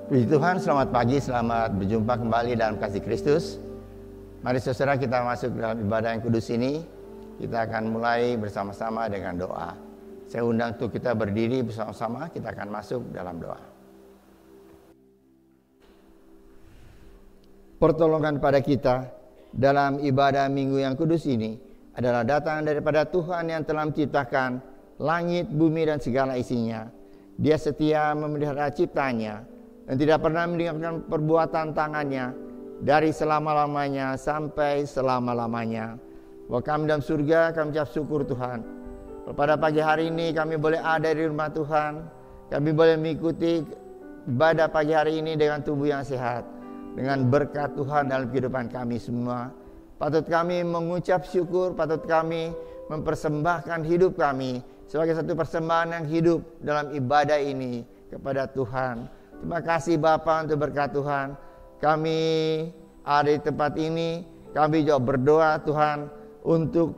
Puji Tuhan, selamat pagi, selamat berjumpa kembali dalam kasih Kristus. Mari saudara kita masuk dalam ibadah yang kudus ini. Kita akan mulai bersama-sama dengan doa. Saya undang untuk kita berdiri bersama-sama, kita akan masuk dalam doa. Pertolongan pada kita dalam ibadah minggu yang kudus ini adalah datang daripada Tuhan yang telah menciptakan langit, bumi dan segala isinya. Dia setia memelihara ciptanya dan tidak pernah meninggalkan perbuatan tangannya dari selama-lamanya sampai selama-lamanya. Bahwa kami dalam surga, kami ucap syukur Tuhan. Pada pagi hari ini kami boleh ada di rumah Tuhan. Kami boleh mengikuti ibadah pagi hari ini dengan tubuh yang sehat, dengan berkat Tuhan dalam kehidupan kami semua. Patut kami mengucap syukur, patut kami mempersembahkan hidup kami sebagai satu persembahan yang hidup dalam ibadah ini kepada Tuhan. Terima kasih Bapa untuk berkat Tuhan. Kami ada di tempat ini. Kami juga berdoa Tuhan untuk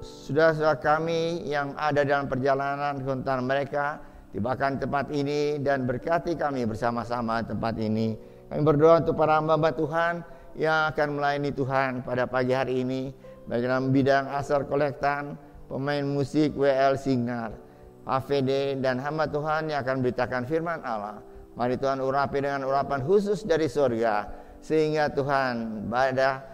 saudara-saudara kami yang ada dalam perjalanan ke antara mereka. Tibakan tempat ini dan berkati kami bersama-sama tempat ini. Kami berdoa untuk para hamba Tuhan yang akan melayani Tuhan pada pagi hari ini. Baik dalam bidang asar kolektan, pemain musik WL Signar, AVD dan hamba Tuhan yang akan beritakan firman Allah. Mari Tuhan urapi dengan urapan khusus dari surga, sehingga Tuhan pada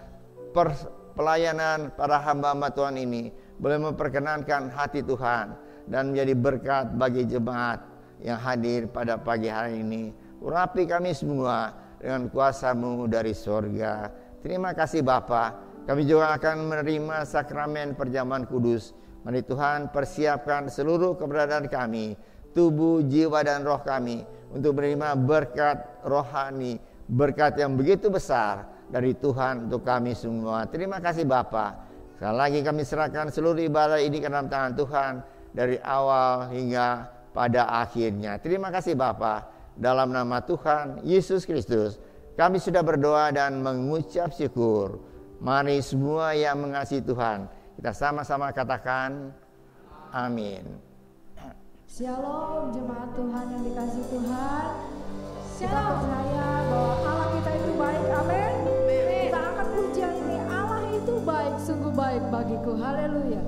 pelayanan para hamba-hamba Tuhan ini boleh memperkenankan hati Tuhan dan menjadi berkat bagi jemaat yang hadir pada pagi hari ini. Urapi kami semua dengan kuasa-Mu dari surga. Terima kasih Bapa. Kami juga akan menerima sakramen perjamuan kudus. Mari Tuhan persiapkan seluruh keberadaan kami, tubuh, jiwa dan roh kami untuk menerima berkat rohani, berkat yang begitu besar dari Tuhan untuk kami semua. Terima kasih Bapa. Sekali lagi kami serahkan seluruh ibadah ini ke dalam tangan Tuhan dari awal hingga pada akhirnya. Terima kasih Bapa. Dalam nama Tuhan Yesus Kristus kami sudah berdoa dan mengucap syukur. Mari semua yang mengasihi Tuhan kita sama-sama katakan amin. Shalom jemaat Tuhan yang dikasihi Tuhan. Kita percaya bahwa Allah kita itu baik, amin. Kita angkat pujian ini, Allah itu baik, sungguh baik bagiku, haleluya.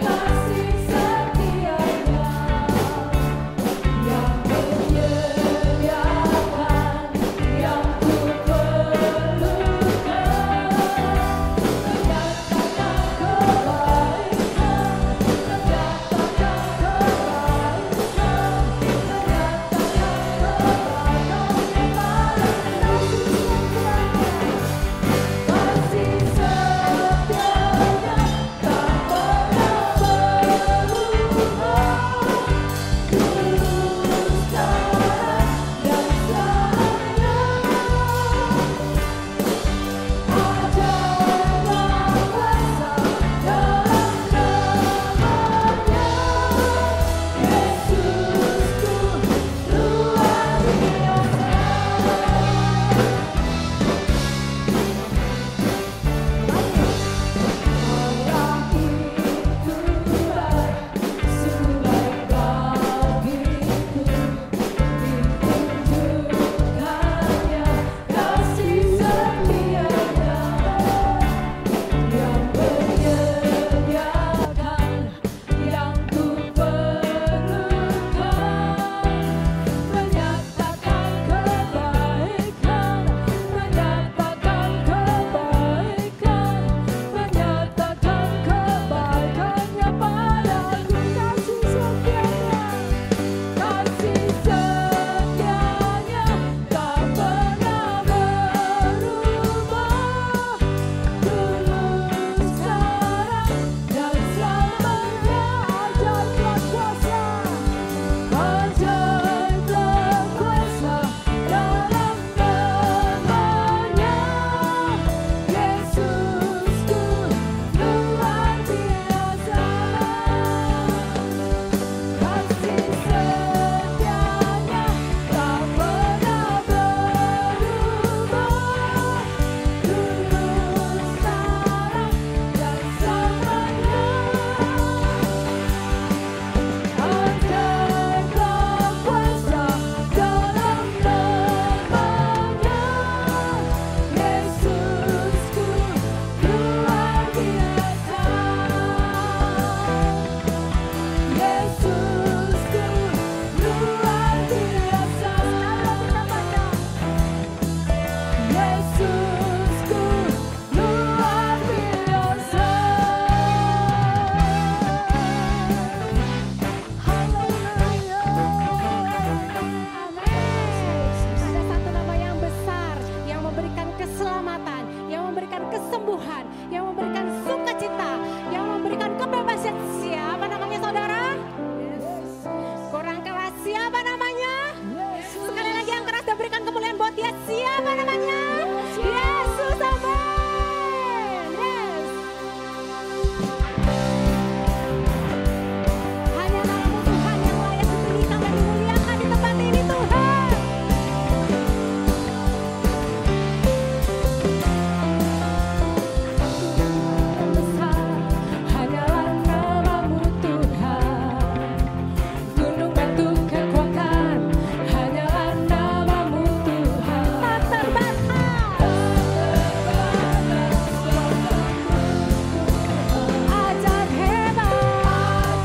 Kasih setianya kesembuhan, yang memberikan sukacita, yang memberikan kebebasan. Siapa namanya saudara? Kurang keras, siapa namanya? Sekali lagi yang keras dan berikan kemuliaan buat dia. Siapa namanya? Yesus, amin. Yes. Hanya nama-Mu Tuhan yang layak ditinggikan dan dimuliakan di tempat ini Tuhan. Besar hanyalah nama-Mu Tuhan. Gunung batu kekuatan hanyalah nama-Mu Tuhan. Tak terbatas. Ajaib hebat.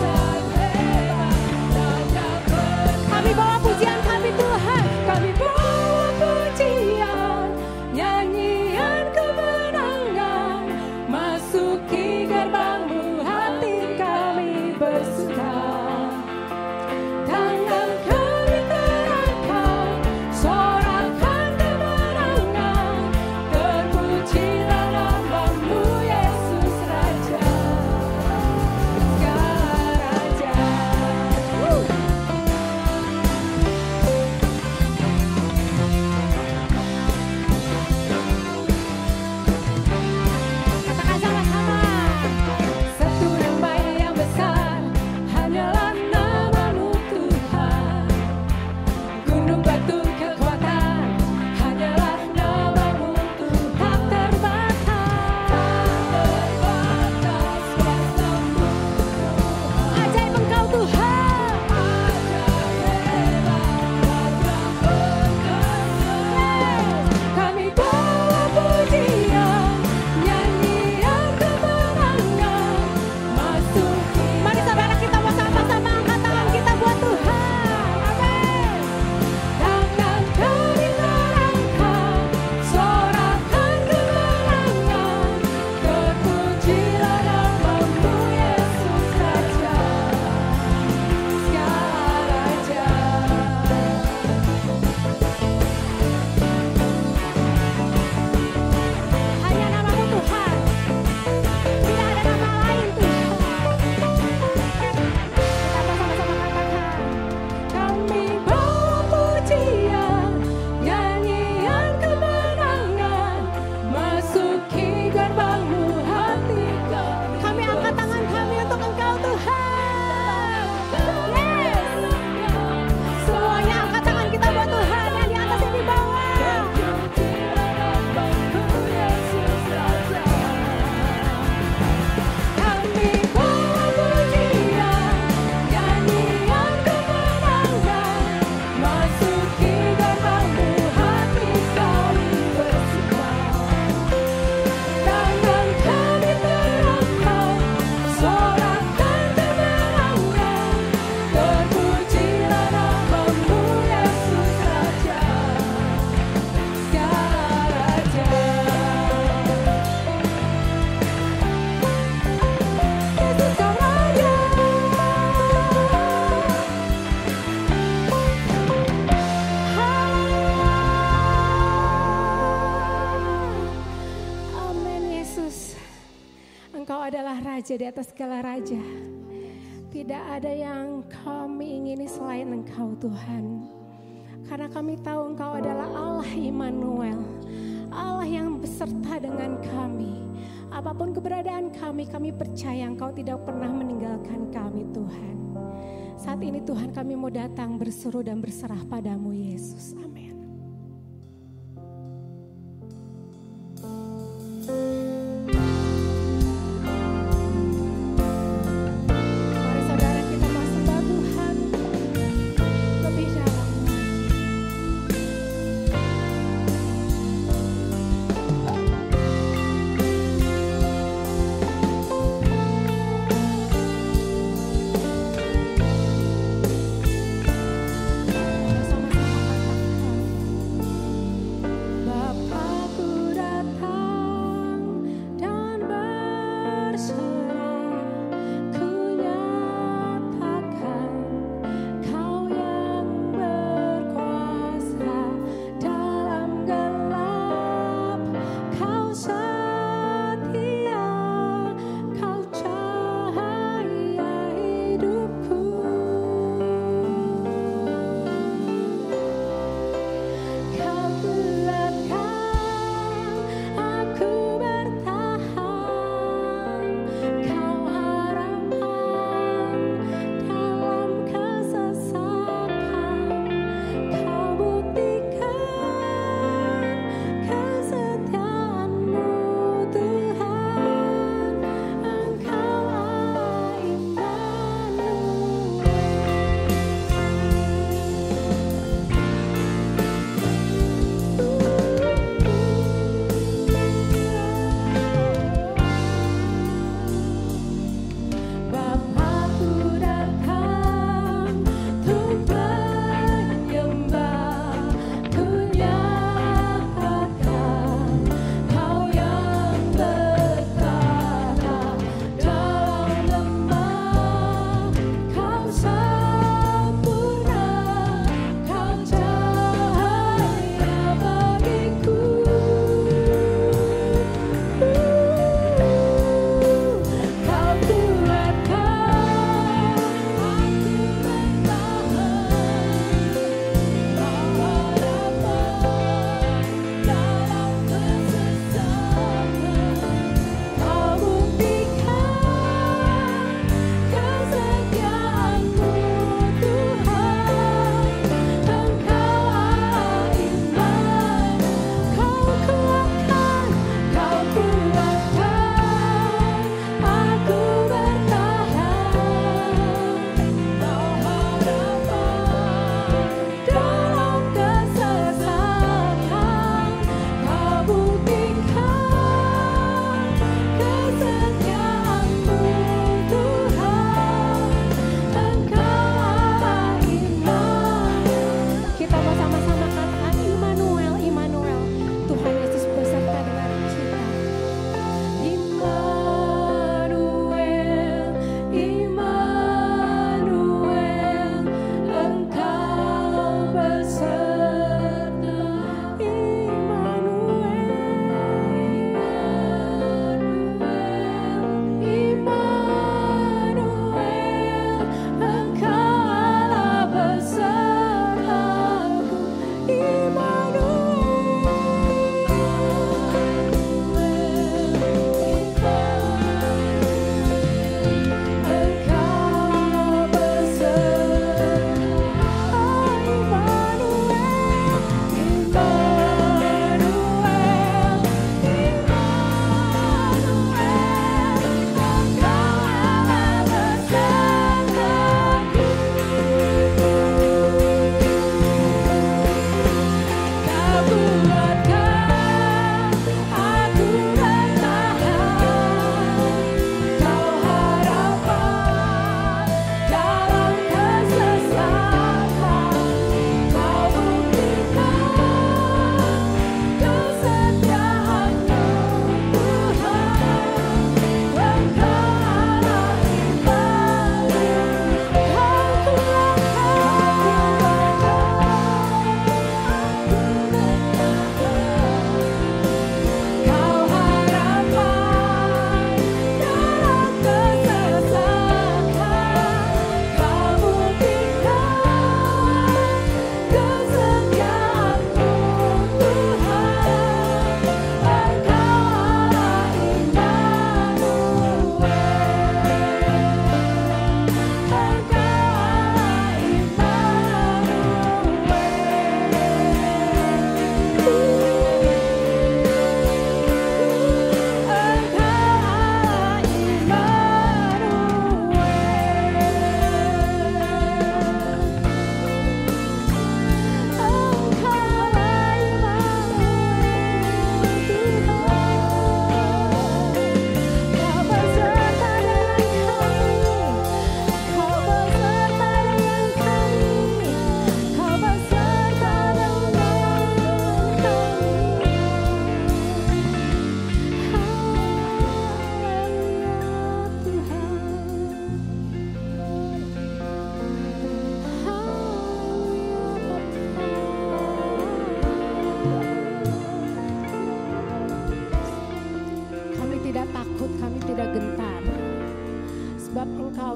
Kami bawa pujian kami Tuhan. Kami bawa pujian, nyanyian kemenangan. Masuki gerbang-Mu hati kami bersuka. Tangan kami terangkat, sorakan kemenangan. Terpujilah nama-Mu Yesus Raja, segala raja. Katakan sama-sama. Satu nama yang besar hanyalah nama-Mu Tuhan. Gunung batu kekuatan hanyalah nama-Mu Tuhan. Tak terbatas kuasa-Mu. Ajaib Engkau Tuhan. Kami bawa pujian, nyanyian kemenangan. Masuki. Mari saudara kita bersama-sama angkat tangan kita buat Tuhan. Amin. Tangan kami terangkat, sorakan kemenangan. Terpujilah nama-Mu Yesus Raja, segala raja. Hanya nama-Mu Tuhan, tidak ada nama lain Tuhan. Kita bersama-sama katakan, kami bawa pujian, nyanyian kemenangan. Masuki gerbang-Mu hati kami. Kami angkat tangan kami untuk Engkau Tuhan. Yes. Semuanya angkat tangan kita buat Tuhan, yang di atas yang di bawah. Kami bawa pujian, nyanyian kemenangan. Masuki gerbang-Mu hati kami bersuka. Tangan kami terangkat, sorakan kemenangan. Terpujilah nama-Mu Yesus Raja, segala raja. Yesus Kau Raja. Amin Yesus. Engkau adalah Raja di atas segala raja. Tidak ada yang kami ingini selain Engkau Tuhan. Karena kami tahu Engkau adalah Allah Immanuel, Allah yang beserta dengan kami. Apapun keberadaan kami percaya Engkau tidak pernah meninggalkan kami Tuhan. Saat ini Tuhan kami mau datang berseru dan berserah padamu Yesus. Amin. Mari saudara kita mau sembah Tuhan lebih dalam. Sama-sama katakan.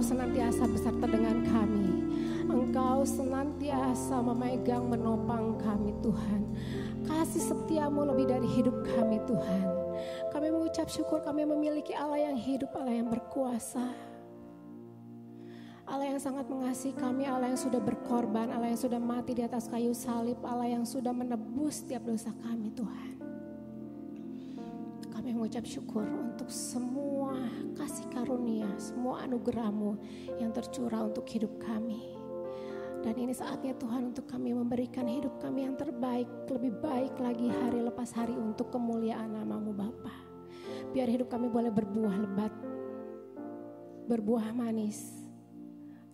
Engkau senantiasa beserta dengan kami. Engkau senantiasa memegang menopang kami Tuhan. Kasih setiamu lebih dari hidup kami Tuhan. Kami mengucap syukur kami memiliki Allah yang hidup, Allah yang berkuasa. Allah yang sangat mengasihi kami, Allah yang sudah berkorban, Allah yang sudah mati di atas kayu salib, Allah yang sudah menebus setiap dosa kami Tuhan. Kami mengucap syukur untuk semua kasih karunia, semua anugerah-Mu yang tercurah untuk hidup kami. Dan ini saatnya Tuhan untuk kami memberikan hidup kami yang terbaik, lebih baik lagi hari lepas hari untuk kemuliaan nama-Mu Bapa. Biar hidup kami boleh berbuah lebat, berbuah manis.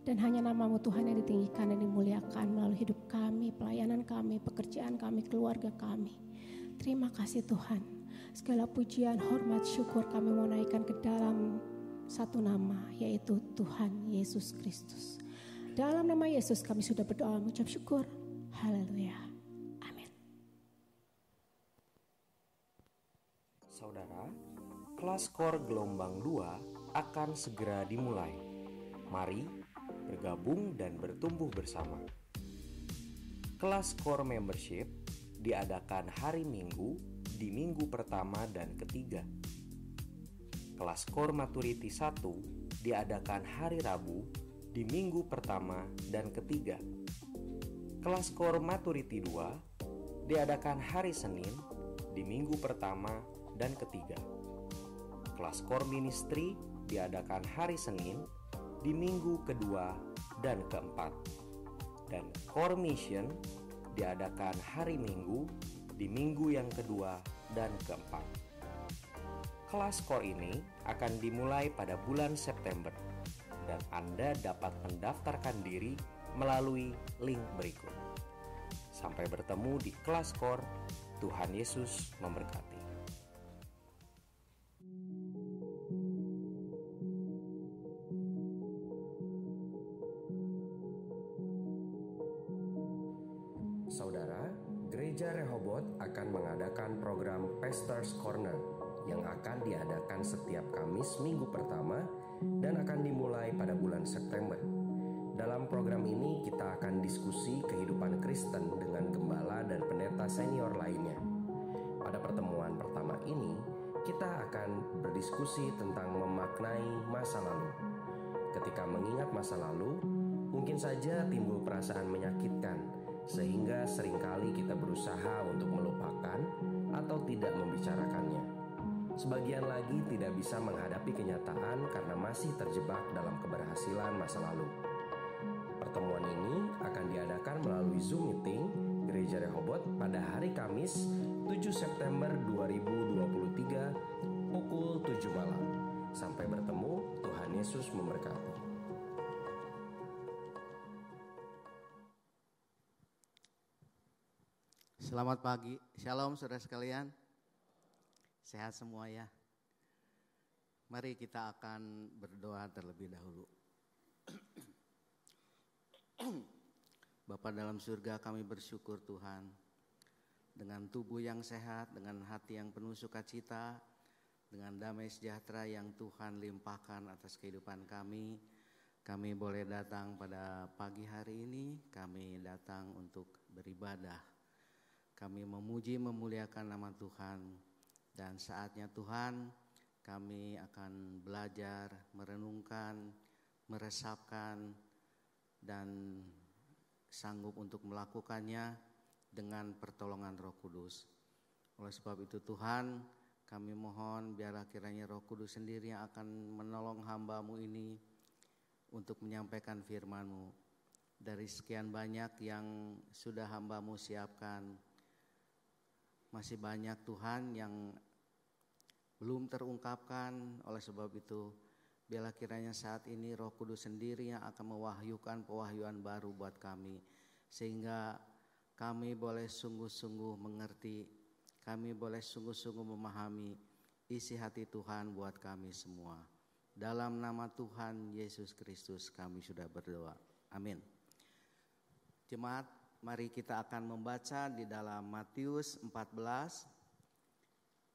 Dan hanya nama-Mu Tuhan yang ditinggikan dan dimuliakan melalui hidup kami, pelayanan kami, pekerjaan kami, keluarga kami. Terima kasih Tuhan. Segala pujian, hormat, syukur kami mau naikkan ke dalam satu nama, yaitu Tuhan Yesus Kristus. Dalam nama Yesus kami sudah berdoa mengucap syukur. Haleluya. Amin. Saudara, kelas KOR gelombang 2 akan segera dimulai. Mari bergabung dan bertumbuh bersama. Kelas KOR membership diadakan hari Minggu di minggu pertama dan ketiga. Kelas KOR maturity 1 diadakan hari Rabu di minggu pertama dan ketiga. Kelas KOR maturity 2 diadakan hari Senin di minggu pertama dan ketiga. Kelas KOR ministry diadakan hari Senin di minggu kedua dan keempat. Dan KOR mission diadakan hari Minggu di minggu yang kedua dan keempat. Kelas KOR ini akan dimulai pada bulan September dan Anda dapat mendaftarkan diri melalui link berikut. Sampai bertemu di kelas KOR. Tuhan Yesus memberkati. Saudara, Gereja Rehoboth akan mengadakan program Pastors Corner yang akan diadakan setiap Kamis minggu pertama dan akan dimulai pada bulan September. Dalam program ini kita akan diskusi kehidupan Kristen dengan gembala dan pendeta senior lainnya. Pada pertemuan pertama ini, kita akan berdiskusi tentang memaknai masa lalu. Ketika mengingat masa lalu, mungkin saja timbul perasaan menyakitkan, sehingga seringkali kita berusaha untuk melupakan atau tidak membicarakannya. Sebagian lagi tidak bisa menghadapi kenyataan karena masih terjebak dalam keberhasilan masa lalu. Pertemuan ini akan diadakan melalui Zoom meeting Gereja Rehoboth pada hari Kamis 7 September 2023 pukul 7 malam. Sampai bertemu, Tuhan Yesus memberkati. Selamat pagi, shalom saudara sekalian. Sehat semua ya. Mari kita akan berdoa terlebih dahulu. Bapa dalam surga, kami bersyukur Tuhan, dengan tubuh yang sehat, dengan hati yang penuh sukacita, dengan damai sejahtera yang Tuhan limpahkan atas kehidupan kami boleh datang pada pagi hari ini. Kami datang untuk beribadah. Kami memuji memuliakan nama Tuhan, dan saatnya Tuhan kami akan belajar, merenungkan, meresapkan, dan sanggup untuk melakukannya dengan pertolongan Roh Kudus. Oleh sebab itu Tuhan, kami mohon biarlah kiranya Roh Kudus sendiri yang akan menolong hamba-Mu ini untuk menyampaikan firman-Mu. Dari sekian banyak yang sudah hamba-Mu siapkan, masih banyak Tuhan yang belum terungkapkan. Oleh sebab itu biarlah kiranya saat ini Roh Kudus sendiri yang akan mewahyukan pewahyuan baru buat kami, sehingga kami boleh sungguh-sungguh mengerti, kami boleh sungguh-sungguh memahami isi hati Tuhan buat kami semua. Dalam nama Tuhan Yesus Kristus kami sudah berdoa. Amin. Jemaat, mari kita akan membaca di dalam Matius 14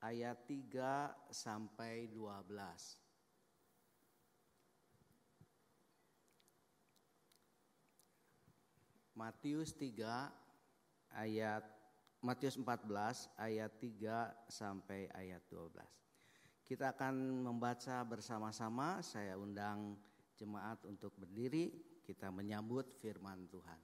ayat 3 sampai 12. Matius 14 ayat 3 sampai ayat 12. Kita akan membaca bersama-sama. Saya undang jemaat untuk berdiri, kita menyambut firman Tuhan.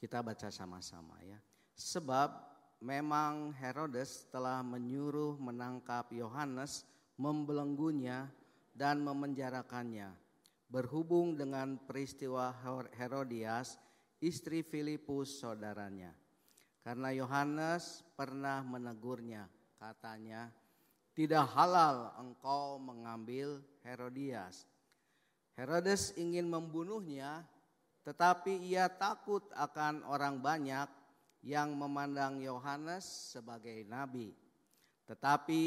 Kita baca sama-sama ya. Sebab memang Herodes telah menyuruh menangkap Yohanes, membelenggunya dan memenjarakannya, berhubung dengan peristiwa Herodias, istri Filipus saudaranya. Karena Yohanes pernah menegurnya, katanya, tidak halal engkau mengambil Herodias. Herodes ingin membunuhnya, tetapi ia takut akan orang banyak yang memandang Yohanes sebagai nabi. Tetapi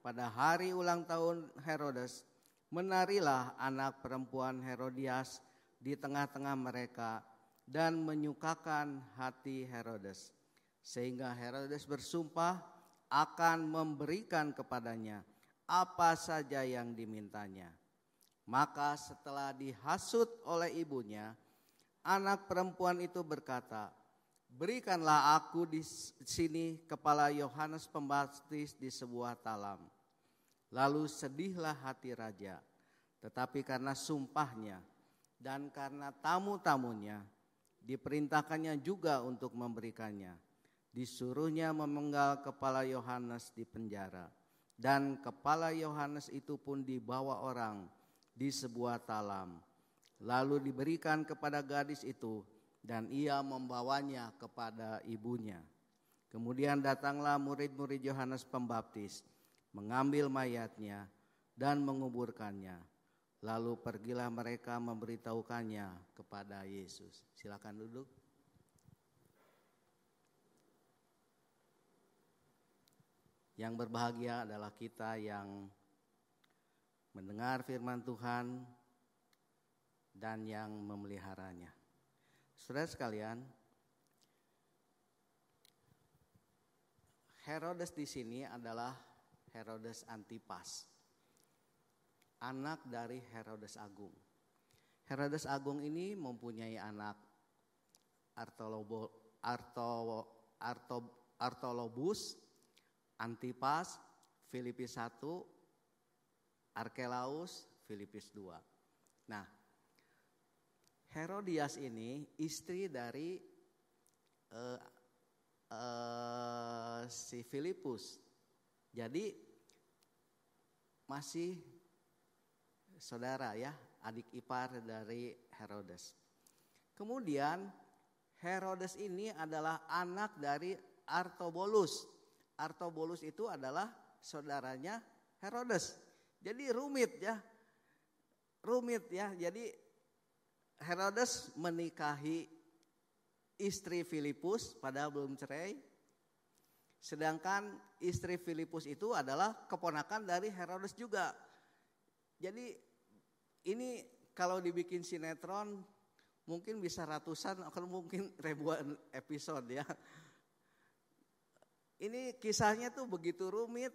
pada hari ulang tahun Herodes, menarilah anak perempuan Herodias di tengah-tengah mereka dan menyukakan hati Herodes. Sehingga Herodes bersumpah akan memberikan kepadanya apa saja yang dimintanya. Maka setelah dihasut oleh ibunya, anak perempuan itu berkata, berikanlah aku di sini kepala Yohanes Pembaptis di sebuah talam. Lalu sedihlah hati raja, tetapi karena sumpahnya dan karena tamu-tamunya, diperintahkannya juga untuk memberikannya. Disuruhnya memenggal kepala Yohanes di penjara, dan kepala Yohanes itu pun dibawa orang di sebuah talam. Lalu diberikan kepada gadis itu dan ia membawanya kepada ibunya. Kemudian datanglah murid-murid Yohanes Pembaptis, mengambil mayatnya dan menguburkannya. Lalu pergilah mereka memberitahukannya kepada Yesus. Silakan duduk. Yang berbahagia adalah kita yang mendengar firman Tuhan dan yang memeliharanya. Saudara sekalian, Herodes di sini adalah Herodes Antipas, anak dari Herodes Agung. Herodes Agung ini mempunyai anak Artolobus, Antipas, Filipus I, Arkelaus, Filipus II. Nah, Herodias ini istri dari si Filipus. Jadi masih saudara ya, adik ipar dari Herodes. Kemudian Herodes ini adalah anak dari Artobulus. Artobulus itu adalah saudaranya Herodes. Jadi rumit ya. Jadi Herodes menikahi istri Filipus padahal belum cerai. Sedangkan istri Filipus itu adalah keponakan dari Herodes juga. Jadi ini kalau dibikin sinetron mungkin bisa ratusan atau mungkin ribuan episode ya. Ini kisahnya tuh begitu rumit.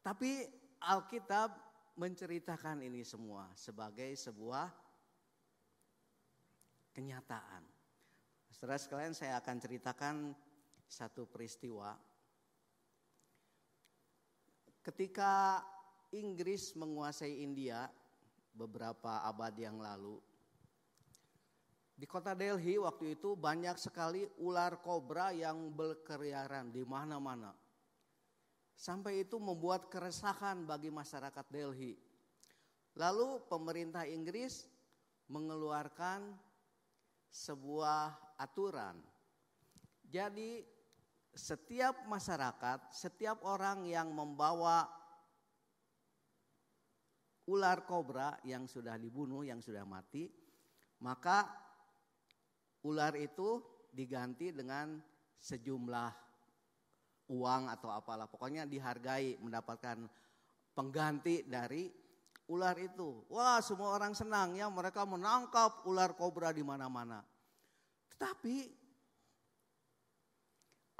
Tapi Alkitab menceritakan ini semua sebagai sebuah kenyataan. Saudara sekalian, saya akan ceritakan satu peristiwa. Ketika Inggris menguasai India beberapa abad yang lalu, di kota Delhi waktu itu banyak sekali ular kobra yang berkeliaran di mana-mana. Sampai itu membuat keresahan bagi masyarakat Delhi. Lalu pemerintah Inggris mengeluarkan sebuah aturan. Jadi setiap masyarakat, setiap orang yang membawa ular kobra yang sudah dibunuh, yang sudah mati, maka ular itu diganti dengan sejumlah uang atau apalah, pokoknya dihargai, mendapatkan pengganti dari ular itu. Wah, semua orang senang ya, mereka menangkap ular kobra di mana-mana. Tetapi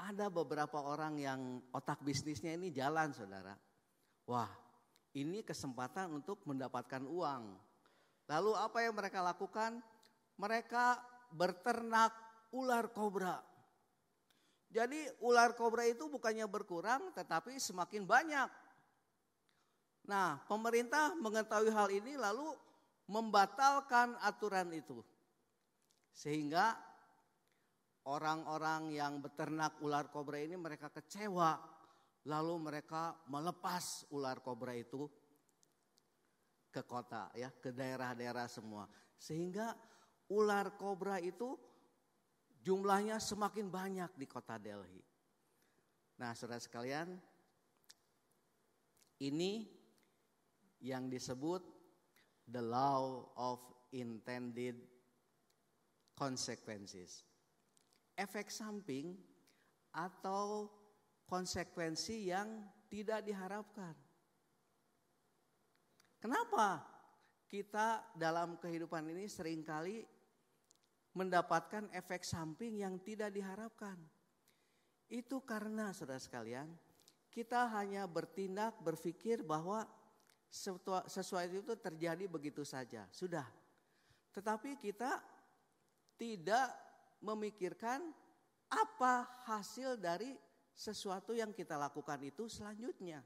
ada beberapa orang yang otak bisnisnya ini jalan, saudara. Wah, ini kesempatan untuk mendapatkan uang. Lalu apa yang mereka lakukan? Mereka berternak ular kobra. Jadi ular kobra itu bukannya berkurang tetapi semakin banyak. Nah, pemerintah mengetahui hal ini lalu membatalkan aturan itu. Sehingga orang-orang yang beternak ular kobra ini mereka kecewa. Lalu mereka melepas ular kobra itu ke kota, ya, ke daerah-daerah semua. Sehingga ular kobra itu jumlahnya semakin banyak di kota Delhi. Nah, saudara sekalian, ini yang disebut the law of intended consequences. Efek samping atau konsekuensi yang tidak diharapkan. Kenapa kita dalam kehidupan ini seringkali mendapatkan efek samping yang tidak diharapkan? Itu karena, saudara sekalian, kita hanya bertindak, berpikir bahwa sesuatu itu terjadi begitu saja, sudah. Tetapi kita tidak memikirkan apa hasil dari sesuatu yang kita lakukan itu selanjutnya.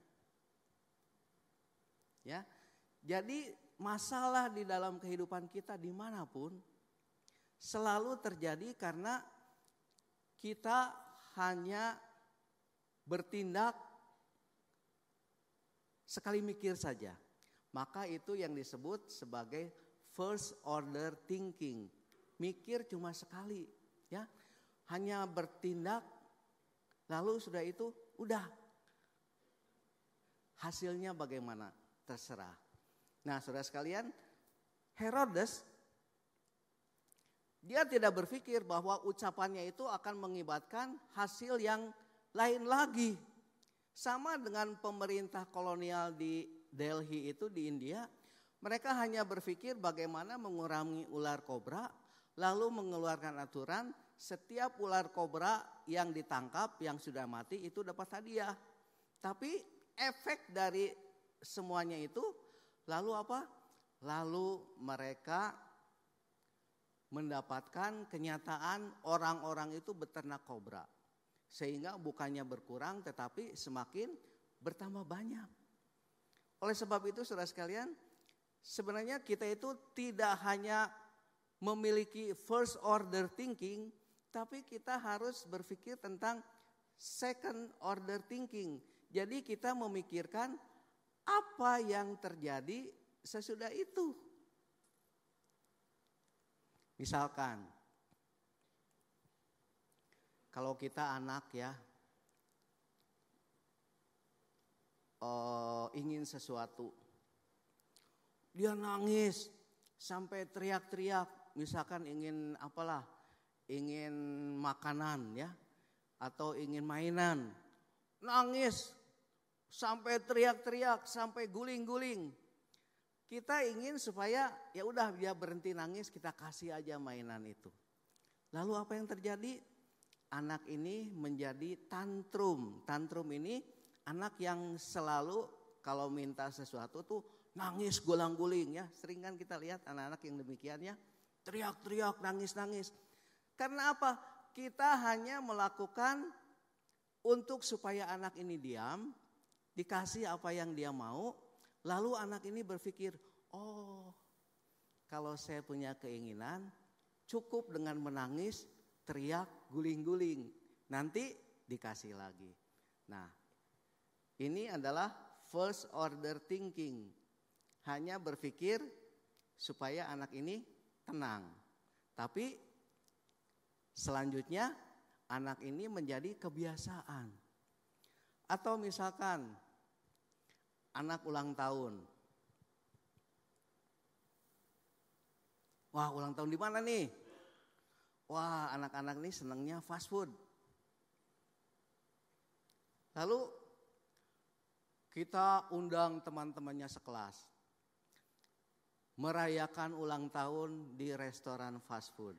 Ya, jadi masalah di dalam kehidupan kita dimanapun selalu terjadi karena kita hanya bertindak sekali mikir saja. Maka itu yang disebut sebagai first order thinking. Mikir cuma sekali, ya. Hanya bertindak lalu sudah itu udah. Hasilnya bagaimana? Terserah. Nah, saudara sekalian, Herodes dia tidak berpikir bahwa ucapannya itu akan mengibatkan hasil yang lain lagi. Sama dengan pemerintah kolonial di Delhi itu di India, mereka hanya berpikir bagaimana mengurangi ular kobra, lalu mengeluarkan aturan setiap ular kobra yang ditangkap yang sudah mati itu dapat hadiah. Tapi efek dari semuanya itu lalu apa? Lalu mereka mendapatkan kenyataan orang-orang itu beternak kobra. Sehingga bukannya berkurang tetapi semakin bertambah banyak. Oleh sebab itu saudara sekalian, sebenarnya kita itu tidak hanya memiliki first order thinking, tapi kita harus berpikir tentang second order thinking. Jadi kita memikirkan apa yang terjadi sesudah itu. Misalkan, kalau kita anak ya, ingin sesuatu, dia nangis sampai teriak-teriak, misalkan ingin apalah, ingin makanan ya, atau ingin mainan, nangis sampai teriak-teriak, sampai guling-guling. Kita ingin supaya ya udah dia berhenti nangis, kita kasih aja mainan itu. Lalu apa yang terjadi? Anak ini menjadi tantrum. Tantrum ini anak yang selalu kalau minta sesuatu tuh nangis gulang-guling ya. Sering kan kita lihat anak-anak yang demikian ya, teriak-teriak, nangis-nangis. Karena apa? Kita hanya melakukan untuk supaya anak ini diam, dikasih apa yang dia mau, lalu anak ini berpikir, oh kalau saya punya keinginan cukup dengan menangis, teriak, guling-guling, nanti dikasih lagi. Nah, ini adalah first order thinking. Hanya berpikir supaya anak ini tenang. Tapi selanjutnya anak ini menjadi kebiasaan. Atau misalkan anak ulang tahun. Wah, ulang tahun di mana nih? Wah, anak-anak nih senangnya fast food. Lalu kita undang teman-temannya sekelas merayakan ulang tahun di restoran fast food.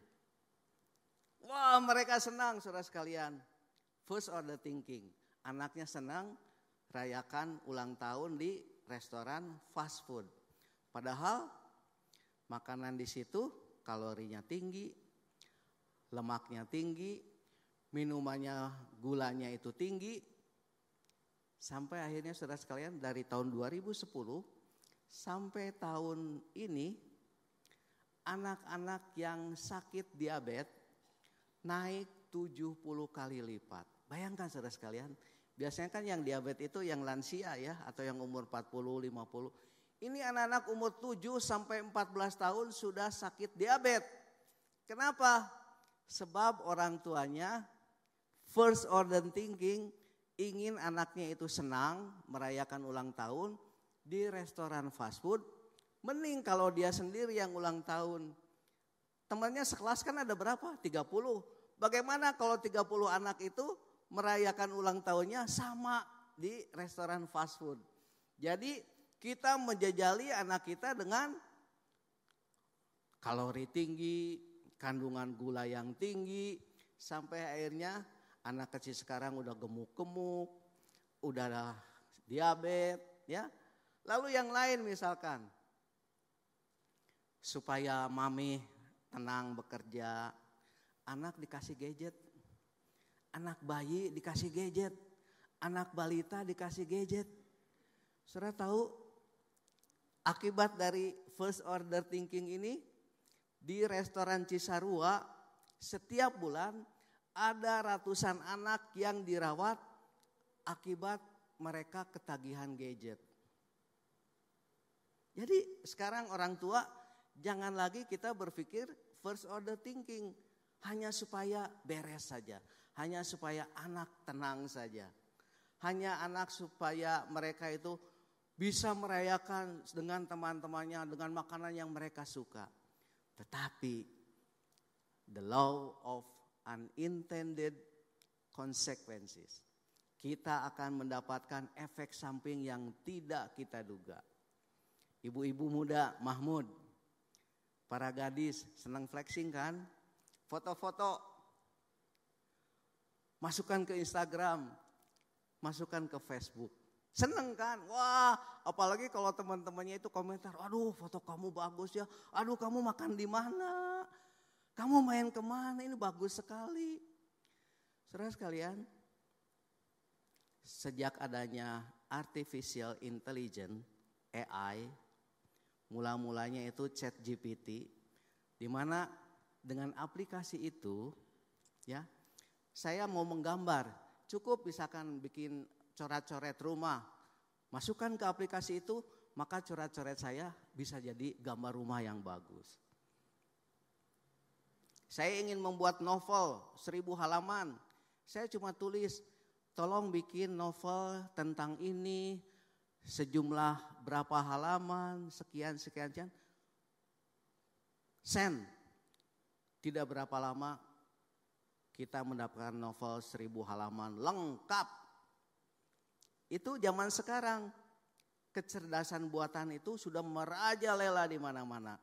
Wah, mereka senang saudara sekalian. First order thinking. Anaknya senang rayakan ulang tahun di restoran fast food. Padahal makanan di situ kalorinya tinggi, lemaknya tinggi, minumannya gulanya itu tinggi. Sampai akhirnya saudara sekalian dari tahun 2010 sampai tahun ini anak-anak yang sakit diabetes naik 70 kali lipat. Bayangkan saudara sekalian, biasanya kan yang diabetes itu yang lansia ya, atau yang umur 40, 50. Ini anak-anak umur 7 sampai 14 tahun sudah sakit diabetes. Kenapa? Sebab orang tuanya first order thinking, ingin anaknya itu senang merayakan ulang tahun di restoran fast food. Mending kalau dia sendiri yang ulang tahun. Temannya sekelas kan ada berapa? 30. Bagaimana kalau 30 anak itu merayakan ulang tahunnya sama di restoran fast food. Jadi kita menjajali anak kita dengan kalori tinggi, kandungan gula yang tinggi, sampai akhirnya anak kecil sekarang udah gemuk-gemuk, udah diabetes, ya. Lalu yang lain misalkan, supaya mami tenang bekerja, anak dikasih gadget, anak bayi dikasih gadget, anak balita dikasih gadget. Saudara tahu akibat dari first order thinking ini, di restoran Cisarua setiap bulan ada ratusan anak yang dirawat akibat mereka ketagihan gadget. Jadi sekarang orang tua jangan lagi kita berpikir first order thinking hanya supaya beres saja, hanya supaya anak tenang saja, hanya anak supaya mereka itu bisa merayakan dengan teman-temannya dengan makanan yang mereka suka. Tetapi the law of unintended consequences, kita akan mendapatkan efek samping yang tidak kita duga. Ibu-ibu muda Mahmud, para gadis senang flexing kan? Foto-foto, masukkan ke Instagram, masukkan ke Facebook. Seneng kan? Wah, apalagi kalau teman-temannya itu komentar, aduh foto kamu bagus ya, aduh kamu makan di mana, kamu main kemana, ini bagus sekali. Saudara sekalian, sejak adanya artificial intelligence, AI, mula-mulanya itu ChatGPT, di mana dengan aplikasi itu, ya, saya mau menggambar, cukup misalkan bikin coret-coret rumah, masukkan ke aplikasi itu, maka coret-coret saya bisa jadi gambar rumah yang bagus. Saya ingin membuat novel 1000 halaman, saya cuma tulis, tolong bikin novel tentang ini, sejumlah berapa halaman, sekian. Send. Tidak berapa lama kita mendapatkan novel 1000 halaman lengkap. Itu zaman sekarang, kecerdasan buatan itu sudah merajalela di mana-mana.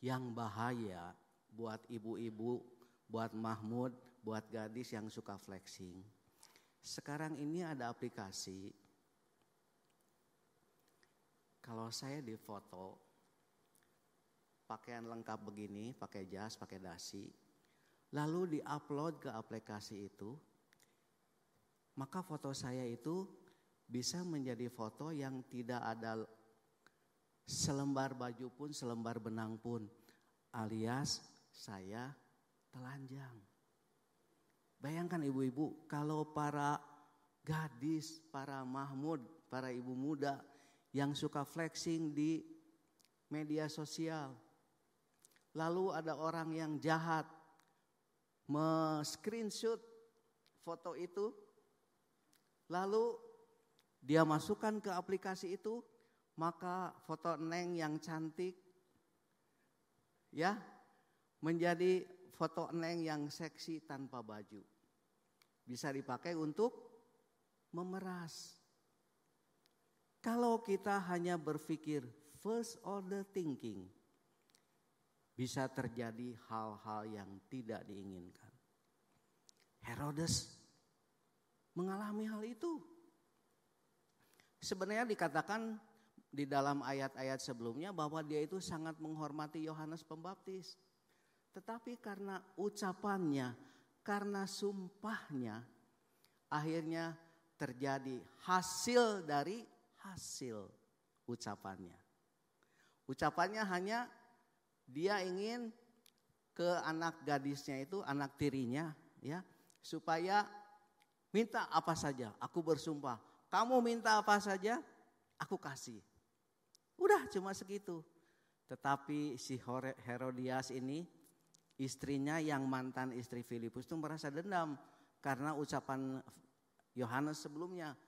Yang bahaya buat ibu-ibu, buat Mahmud, buat gadis yang suka flexing. Sekarang ini ada aplikasi, kalau saya difoto, pakaian lengkap begini, pakai jas, pakai dasi, lalu diupload ke aplikasi itu, maka foto saya itu bisa menjadi foto yang tidak ada selembar baju pun, selembar benang pun, alias saya telanjang. Bayangkan ibu-ibu, kalau para gadis, para Mahmud, para ibu muda yang suka flexing di media sosial, lalu ada orang yang jahat me-screenshot foto itu, lalu dia masukkan ke aplikasi itu, maka foto Neng yang cantik ya menjadi foto Neng yang seksi tanpa baju. Bisa dipakai untuk memeras. Kalau kita hanya berpikir first order thinking, bisa terjadi hal-hal yang tidak diinginkan. Herodes mengalami hal itu. Sebenarnya dikatakan di dalam ayat-ayat sebelumnya bahwa dia itu sangat menghormati Yohanes Pembaptis. Tetapi karena ucapannya, karena sumpahnya, akhirnya terjadi hasil dari hasil ucapannya. Ucapannya hanya dia ingin ke anak gadisnya itu, anak tirinya, ya, supaya minta apa saja, aku bersumpah. Kamu minta apa saja, aku kasih. Udah cuma segitu. Tetapi si Herodias ini, istrinya yang mantan istri Filipus itu merasa dendam karena ucapan Yohanes sebelumnya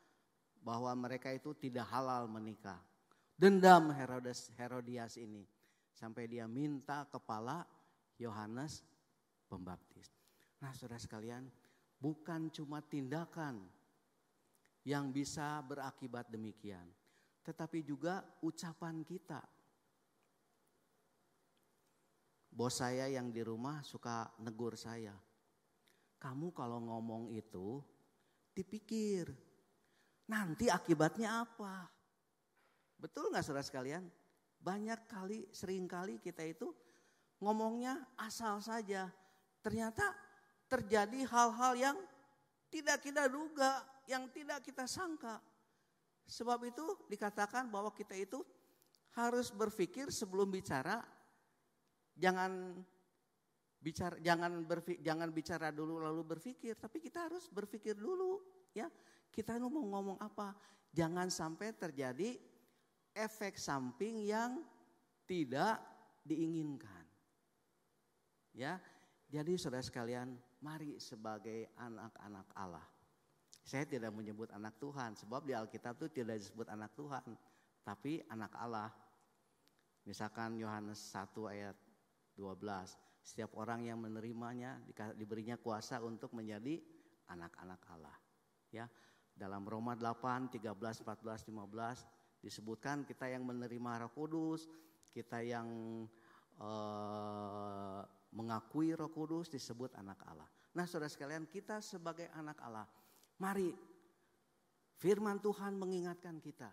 bahwa mereka itu tidak halal menikah. Dendam Herodias ini sampai dia minta kepala Yohanes Pembaptis. Nah, saudara sekalian, bukan cuma tindakan yang bisa berakibat demikian, tetapi juga ucapan kita. Bos saya yang di rumah suka negur saya. Kamu kalau ngomong itu dipikir, nanti akibatnya apa? Betul gak saudara sekalian? Banyak kali, sering kali kita itu ngomongnya asal saja. Ternyata terjadi hal-hal yang tidak kita duga, yang tidak kita sangka. Sebab itu dikatakan bahwa kita itu harus berpikir sebelum bicara. Jangan bicara dulu lalu berpikir, tapi kita harus berpikir dulu, ya. Kita mau ngomong apa? Jangan sampai terjadi efek samping yang tidak diinginkan. Ya. Jadi saudara sekalian, mari sebagai anak-anak Allah. Saya tidak menyebut anak Tuhan, sebab di Alkitab itu tidak disebut anak Tuhan, tapi anak Allah. Misalkan Yohanes 1 ayat 12, setiap orang yang menerimanya diberinya kuasa untuk menjadi anak-anak Allah. Ya, dalam Roma 8, 13, 14, 15 disebutkan kita yang menerima Roh Kudus, kita yang mengakui Roh Kudus disebut anak Allah. Nah, saudara sekalian, kita sebagai anak Allah, mari firman Tuhan mengingatkan kita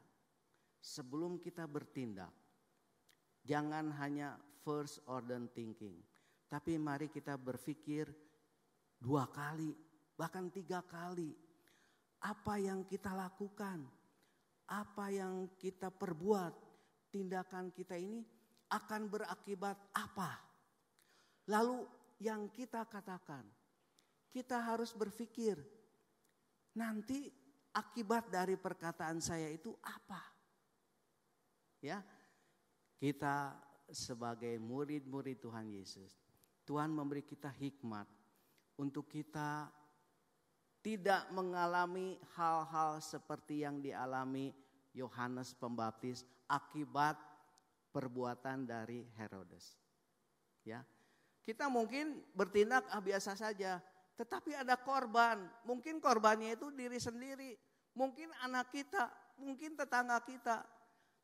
sebelum kita bertindak. Jangan hanya first order thinking, tapi mari kita berpikir 2 kali, bahkan 3 kali. Apa yang kita lakukan, apa yang kita perbuat, tindakan kita ini akan berakibat apa? Lalu yang kita katakan, kita harus berpikir, nanti akibat dari perkataan saya itu apa? Ya, kita sebagai murid-murid Tuhan Yesus, Tuhan memberi kita hikmat untuk kita tidak mengalami hal-hal seperti yang dialami Yohanes Pembaptis akibat perbuatan dari Herodes. Ya, kita mungkin bertindak biasa saja, tetapi ada korban. Mungkin korbannya itu diri sendiri, mungkin anak kita, mungkin tetangga kita,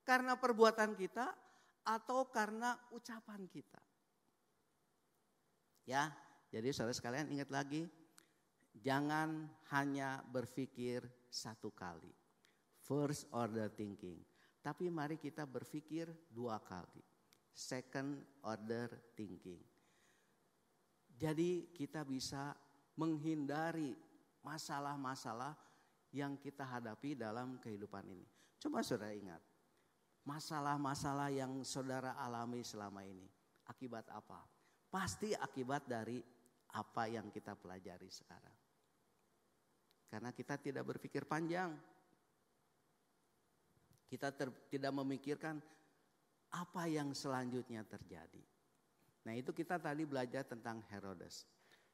karena perbuatan kita atau karena ucapan kita. Ya, jadi saudara sekalian ingat lagi, jangan hanya berpikir 1 kali, first order thinking. Tapi mari kita berpikir 2 kali, second order thinking. Jadi kita bisa menghindari masalah-masalah yang kita hadapi dalam kehidupan ini. Coba saudara ingat, masalah-masalah yang saudara alami selama ini, akibat apa? Pasti akibat dari apa yang kita pelajari sekarang. Karena kita tidak berpikir panjang. Kita tidak memikirkan apa yang selanjutnya terjadi. Nah, itu kita tadi belajar tentang Herodes.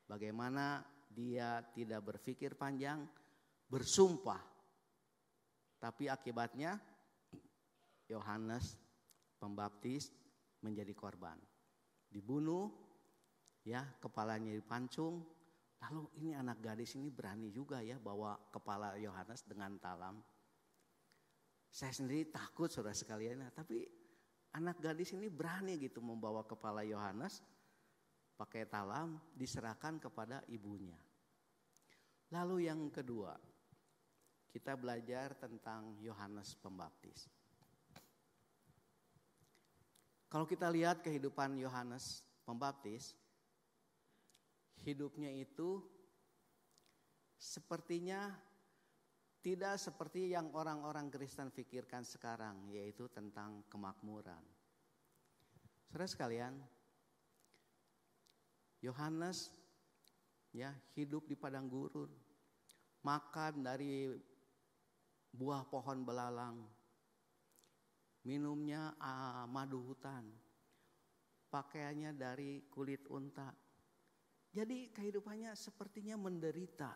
Bagaimana dia tidak berpikir panjang, bersumpah. Tapi akibatnya Yohanes Pembaptis menjadi korban. Dibunuh, ya, kepalanya dipancung. Lalu ini anak gadis ini berani juga ya bawa kepala Yohanes dengan talam. Saya sendiri takut saudara sekalian, tapi anak gadis ini berani gitu membawa kepala Yohanes pakai talam, diserahkan kepada ibunya. Lalu yang kedua, kita belajar tentang Yohanes Pembaptis. Kalau kita lihat kehidupan Yohanes Pembaptis, hidupnya itu sepertinya tidak seperti yang orang-orang Kristen pikirkan sekarang, yaitu tentang kemakmuran. Saudara sekalian, Yohanes hidup di padang gurun, makan dari buah pohon belalang, minumnya madu hutan, pakaiannya dari kulit unta. Jadi kehidupannya sepertinya menderita.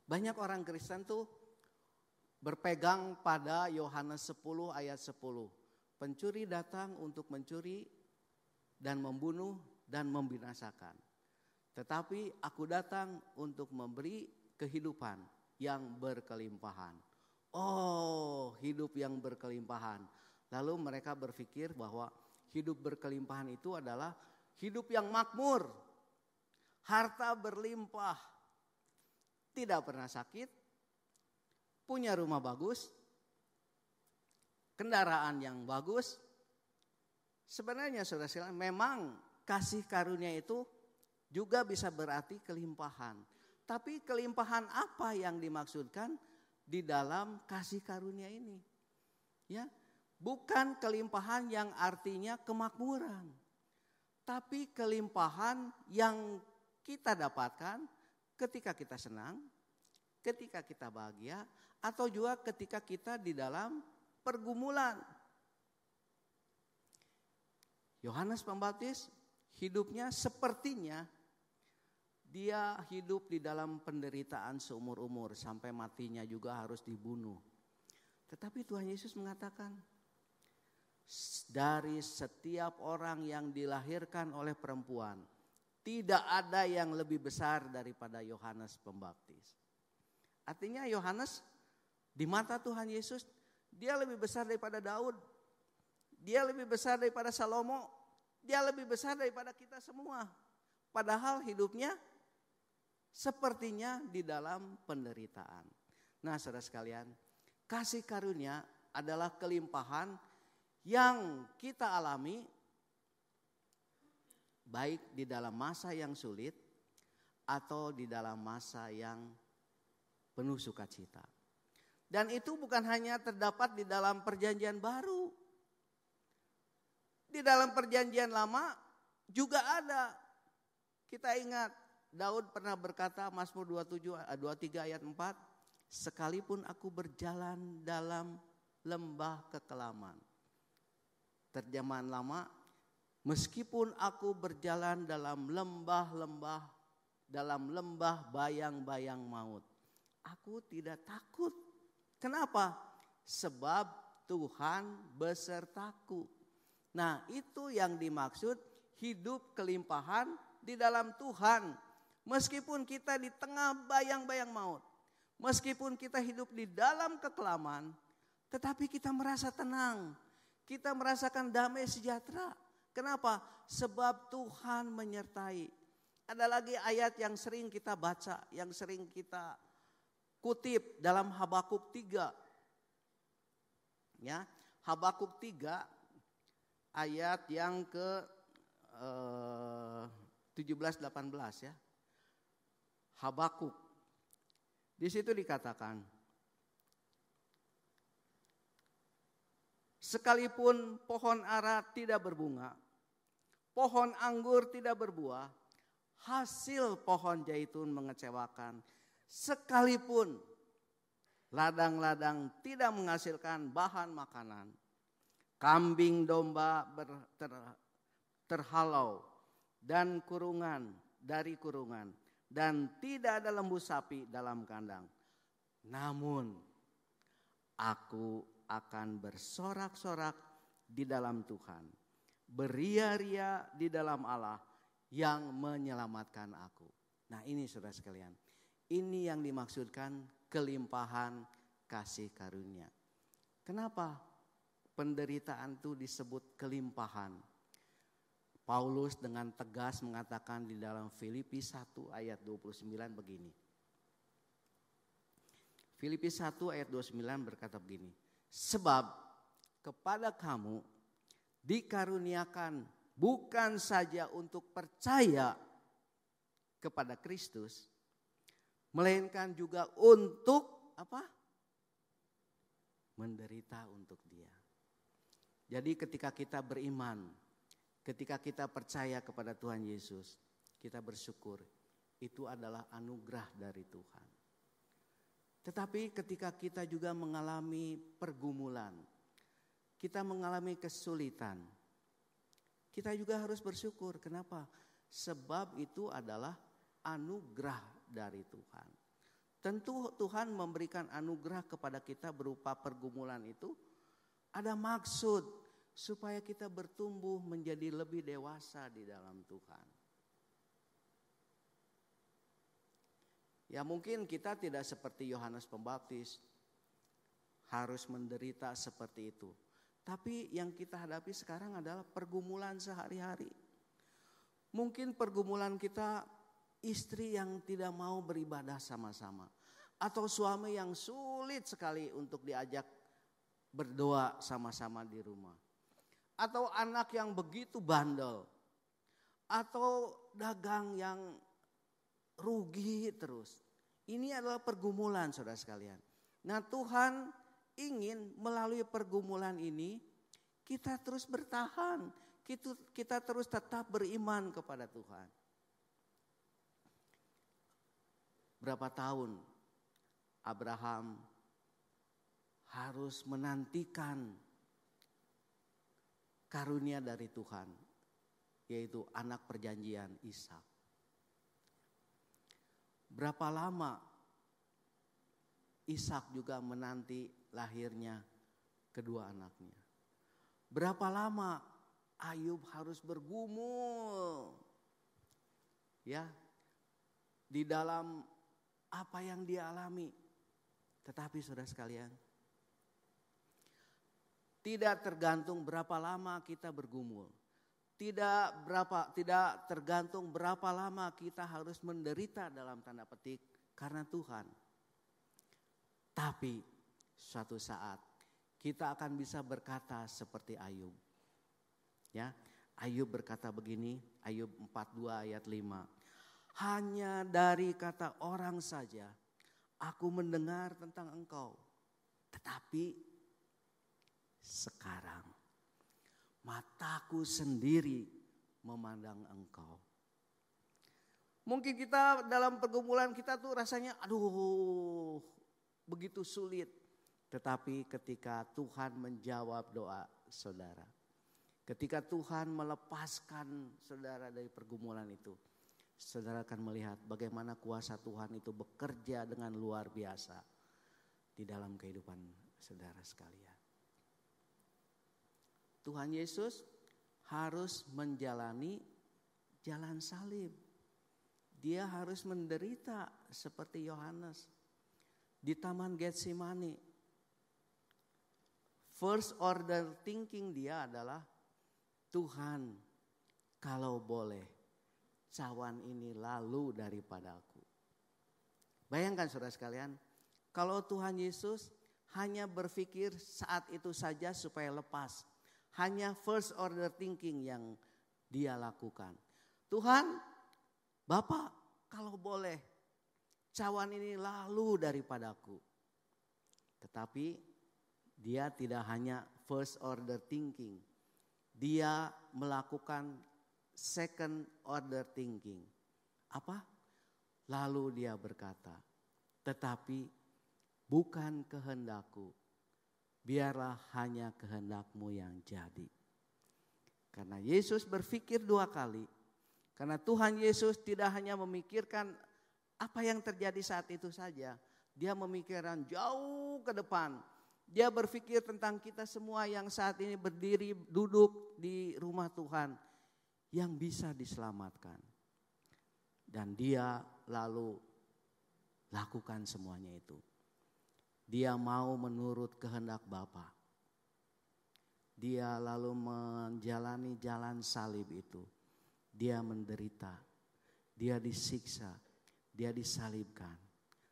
Banyak orang Kristen tuh berpegang pada Yohanes 10 ayat 10. Pencuri datang untuk mencuri dan membunuh dan membinasakan. Tetapi aku datang untuk memberi kehidupan yang berkelimpahan. Oh, hidup yang berkelimpahan. Lalu mereka berpikir bahwa hidup berkelimpahan itu adalah hidup yang makmur. Harta berlimpah, tidak pernah sakit, punya rumah bagus, kendaraan yang bagus. Sebenarnya saudara-saudara, memang kasih karunia itu juga bisa berarti kelimpahan. Tapi kelimpahan apa yang dimaksudkan di dalam kasih karunia ini? Ya, bukan kelimpahan yang artinya kemakmuran, tapi kelimpahan yang kita dapatkan ketika kita senang, ketika kita bahagia, atau juga ketika kita di dalam pergumulan. Yohanes Pembaptis hidupnya sepertinya dia hidup di dalam penderitaan seumur-umur sampai matinya juga harus dibunuh. Tetapi Tuhan Yesus mengatakan, dari setiap orang yang dilahirkan oleh perempuan, tidak ada yang lebih besar daripada Yohanes Pembaptis. Artinya Yohanes di mata Tuhan Yesus, dia lebih besar daripada Daud. Dia lebih besar daripada Salomo. Dia lebih besar daripada kita semua. Padahal hidupnya sepertinya di dalam penderitaan. Nah, saudara sekalian, kasih karunia adalah kelimpahan yang kita alami baik di dalam masa yang sulit atau di dalam masa yang penuh sukacita. Dan itu bukan hanya terdapat di dalam perjanjian baru. Di dalam perjanjian lama juga ada. Kita ingat Daud pernah berkata, Mazmur 23 ayat 4, sekalipun aku berjalan dalam lembah kekelaman. Terjemahan lama, meskipun aku berjalan dalam lembah bayang-bayang maut, aku tidak takut. Kenapa? Sebab Tuhan besertaku. Nah, itu yang dimaksud hidup kelimpahan di dalam Tuhan. Meskipun kita di tengah bayang-bayang maut, meskipun kita hidup di dalam kekelaman, tetapi kita merasa tenang. Kita merasakan damai sejahtera. Kenapa? Sebab Tuhan menyertai. Ada lagi ayat yang sering kita baca, yang sering kita kutip dalam Habakuk 3. Ya, Habakuk 3 ayat yang ke 17-18 ya. Habakuk. Di situ dikatakan, sekalipun pohon ara tidak berbunga, pohon anggur tidak berbuah, hasil pohon zaitun mengecewakan, sekalipun ladang-ladang tidak menghasilkan bahan makanan, kambing domba terhalau dan kurungan dari kurungan, dan tidak ada lembu sapi dalam kandang. Namun aku akan bersorak-sorak di dalam Tuhan, beria-ria di dalam Allah yang menyelamatkan aku. Nah, ini saudara sekalian, ini yang dimaksudkan kelimpahan kasih karunia. Kenapa penderitaan itu disebut kelimpahan? Paulus dengan tegas mengatakan di dalam Filipi 1 ayat 29 begini. Filipi 1 ayat 29 berkata begini. Sebab kepada kamu dikaruniakan bukan saja untuk percaya kepada Kristus, melainkan juga untuk apa? Menderita untuk Dia. Jadi ketika kita beriman, ketika kita percaya kepada Tuhan Yesus, kita bersyukur, itu adalah anugerah dari Tuhan. Tetapi ketika kita juga mengalami pergumulan, kita mengalami kesulitan, kita juga harus bersyukur. Kenapa? Sebab itu adalah anugerah dari Tuhan. Tentu Tuhan memberikan anugerah kepada kita berupa pergumulan itu ada maksud supaya kita bertumbuh menjadi lebih dewasa di dalam Tuhan. Ya mungkin kita tidak seperti Yohanes Pembaptis harus menderita seperti itu. Tapi yang kita hadapi sekarang adalah pergumulan sehari-hari. Mungkin pergumulan kita istri yang tidak mau beribadah sama-sama. Atau suami yang sulit sekali untuk diajak berdoa sama-sama di rumah. Atau anak yang begitu bandel. Atau dagang yang rugi terus. Ini adalah pergumulan saudara sekalian. Nah Tuhan ingin melalui pergumulan ini kita terus bertahan. Kita terus tetap beriman kepada Tuhan. Berapa tahun Abraham harus menantikan karunia dari Tuhan, yaitu anak perjanjian Ishak. Berapa lama Ishak juga menanti lahirnya kedua anaknya. Berapa lama Ayub harus bergumul ya di dalam apa yang dia alami. Tetapi saudara sekalian, tidak tergantung berapa lama kita bergumul. Tidak tergantung berapa lama kita harus menderita dalam tanda petik karena Tuhan. Tapi suatu saat kita akan bisa berkata seperti Ayub. Ya, Ayub berkata begini, Ayub 42 ayat 5. Hanya dari kata orang saja aku mendengar tentang engkau. Tetapi sekarang mataku sendiri memandang engkau. Mungkin kita dalam pergumulan kita tuh rasanya aduh begitu sulit. Tetapi ketika Tuhan menjawab doa saudara. Ketika Tuhan melepaskan saudara dari pergumulan itu. Saudara akan melihat bagaimana kuasa Tuhan itu bekerja dengan luar biasa. Di dalam kehidupan saudara sekalian. Tuhan Yesus harus menjalani jalan salib. Dia harus menderita seperti Yohanes di Taman Getsemani. First order thinking dia adalah Tuhan, kalau boleh cawan ini lalu daripadaku. Bayangkan saudara sekalian, kalau Tuhan Yesus hanya berpikir saat itu saja supaya lepas. Hanya first order thinking yang dia lakukan. Tuhan, Bapak kalau boleh cawan ini lalu daripadaku. Tetapi dia tidak hanya first order thinking. Dia melakukan second order thinking. Apa? Lalu dia berkata, tetapi bukan kehendakku. Biarlah hanya kehendakmu yang jadi. Karena Yesus berpikir dua kali. Karena Tuhan Yesus tidak hanya memikirkan apa yang terjadi saat itu saja. Dia memikirkan jauh ke depan. Dia berpikir tentang kita semua yang saat ini berdiri duduk di rumah Tuhan. Yang bisa diselamatkan. Dan dia lalu lakukan semuanya itu. Dia mau menurut kehendak Bapa. Dia lalu menjalani jalan salib itu. Dia menderita. Dia disiksa. Dia disalibkan.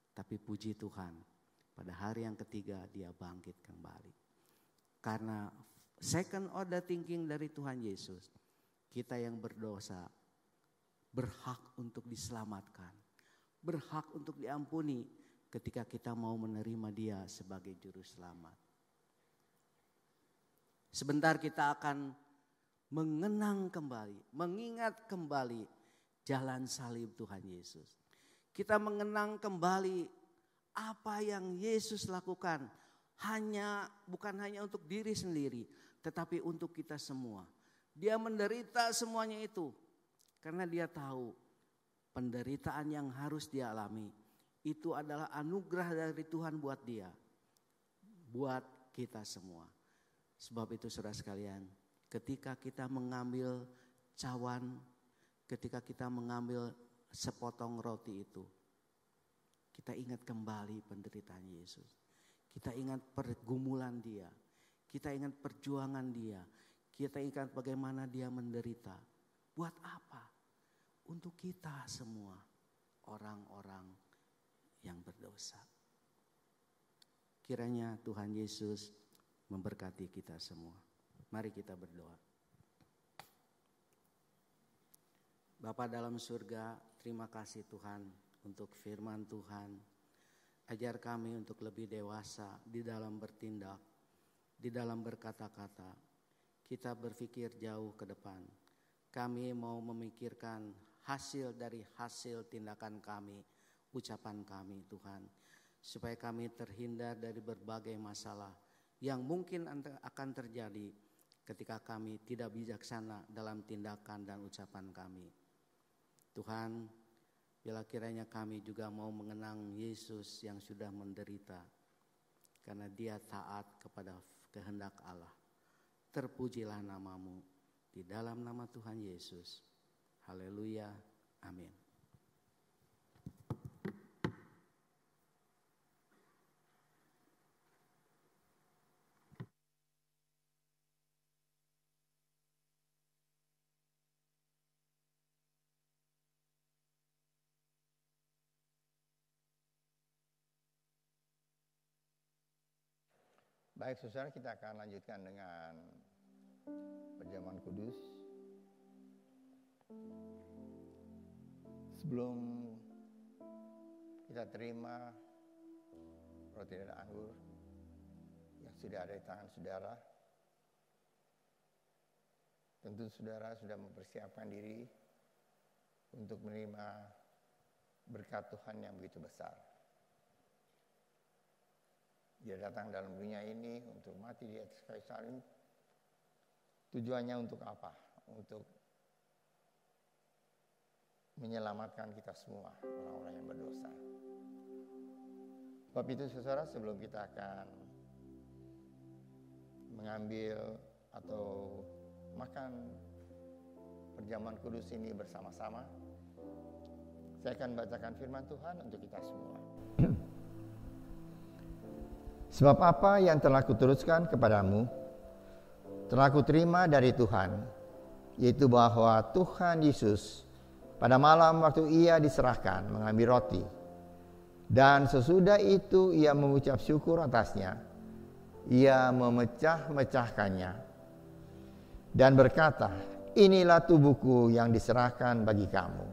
Tapi puji Tuhan, pada hari yang ketiga dia bangkit kembali. Karena second order thinking dari Tuhan Yesus, kita yang berdosa berhak untuk diselamatkan, berhak untuk diampuni ketika kita mau menerima Dia sebagai juru selamat. Sebentar kita akan mengenang kembali, mengingat kembali jalan salib Tuhan Yesus. Kita mengenang kembali apa yang Yesus lakukan, bukan hanya untuk diri sendiri, tetapi untuk kita semua. Dia menderita semuanya itu karena Dia tahu penderitaan yang harus Dia alami itu adalah anugerah dari Tuhan buat Dia, buat kita semua. Sebab itu saudara sekalian, ketika kita mengambil cawan, ketika kita mengambil sepotong roti itu, kita ingat kembali penderitaan Yesus. Kita ingat pergumulan Dia. Kita ingat perjuangan Dia. Kita ingat bagaimana Dia menderita. Buat apa? Untuk kita semua, orang-orang yang berdosa. Kiranya Tuhan Yesus memberkati kita semua. Mari kita berdoa. Bapa dalam surga, terima kasih Tuhan untuk firman Tuhan. Ajar kami untuk lebih dewasa di dalam bertindak, di dalam berkata-kata. Kita berpikir jauh ke depan. Kami mau memikirkan hasil dari hasil tindakan kami, ucapan kami Tuhan. Supaya kami terhindar dari berbagai masalah yang mungkin akan terjadi ketika kami tidak bijaksana dalam tindakan dan ucapan kami. Tuhan, bila kiranya kami juga mau mengenang Yesus yang sudah menderita karena Dia taat kepada kehendak Allah. Terpujilah nama-Mu di dalam nama Tuhan Yesus. Haleluya. Amin. Baik saudara, kita akan lanjutkan dengan perjamuan kudus. Sebelum kita terima roti dan anggur yang sudah ada di tangan saudara, tentu saudara sudah mempersiapkan diri untuk menerima berkat Tuhan yang begitu besar. Dia datang dalam dunia ini untuk mati di atas kayu salib. Tujuannya untuk apa? Untuk menyelamatkan kita semua, orang-orang yang berdosa. Sebab itu saudara, sebelum kita akan mengambil atau makan perjamuan kudus ini bersama-sama, saya akan bacakan firman Tuhan untuk kita semua. Sebab apa yang telah kuteruskan kepadamu, telah kuterima dari Tuhan, yaitu bahwa Tuhan Yesus pada malam waktu Ia diserahkan mengambil roti, dan sesudah itu Ia mengucap syukur atasnya, Ia memecah-mecahkannya, dan berkata, inilah tubuhku yang diserahkan bagi kamu.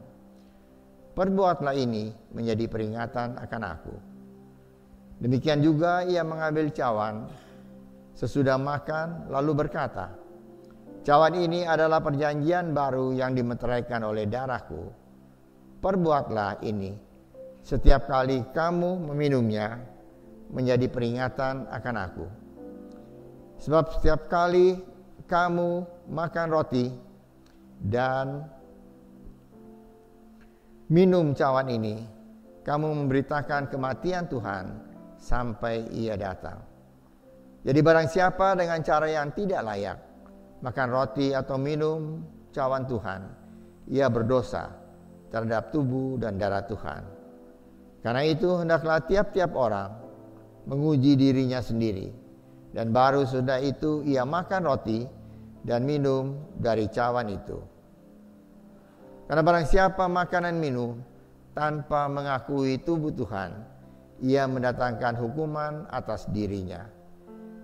Perbuatlah ini menjadi peringatan akan aku. Demikian juga Ia mengambil cawan sesudah makan lalu berkata, cawan ini adalah perjanjian baru yang dimeteraikan oleh darahku. Perbuatlah ini setiap kali kamu meminumnya menjadi peringatan akan aku. Sebab setiap kali kamu makan roti dan minum cawan ini, kamu memberitakan kematian Tuhan sampai Ia datang. Jadi barang siapa dengan cara yang tidak layak makan roti atau minum cawan Tuhan, ia berdosa terhadap tubuh dan darah Tuhan. Karena itu hendaklah tiap-tiap orang menguji dirinya sendiri, dan baru sudah itu ia makan roti dan minum dari cawan itu. Karena barang siapa makan dan minum tanpa mengakui tubuh Tuhan, ia mendatangkan hukuman atas dirinya.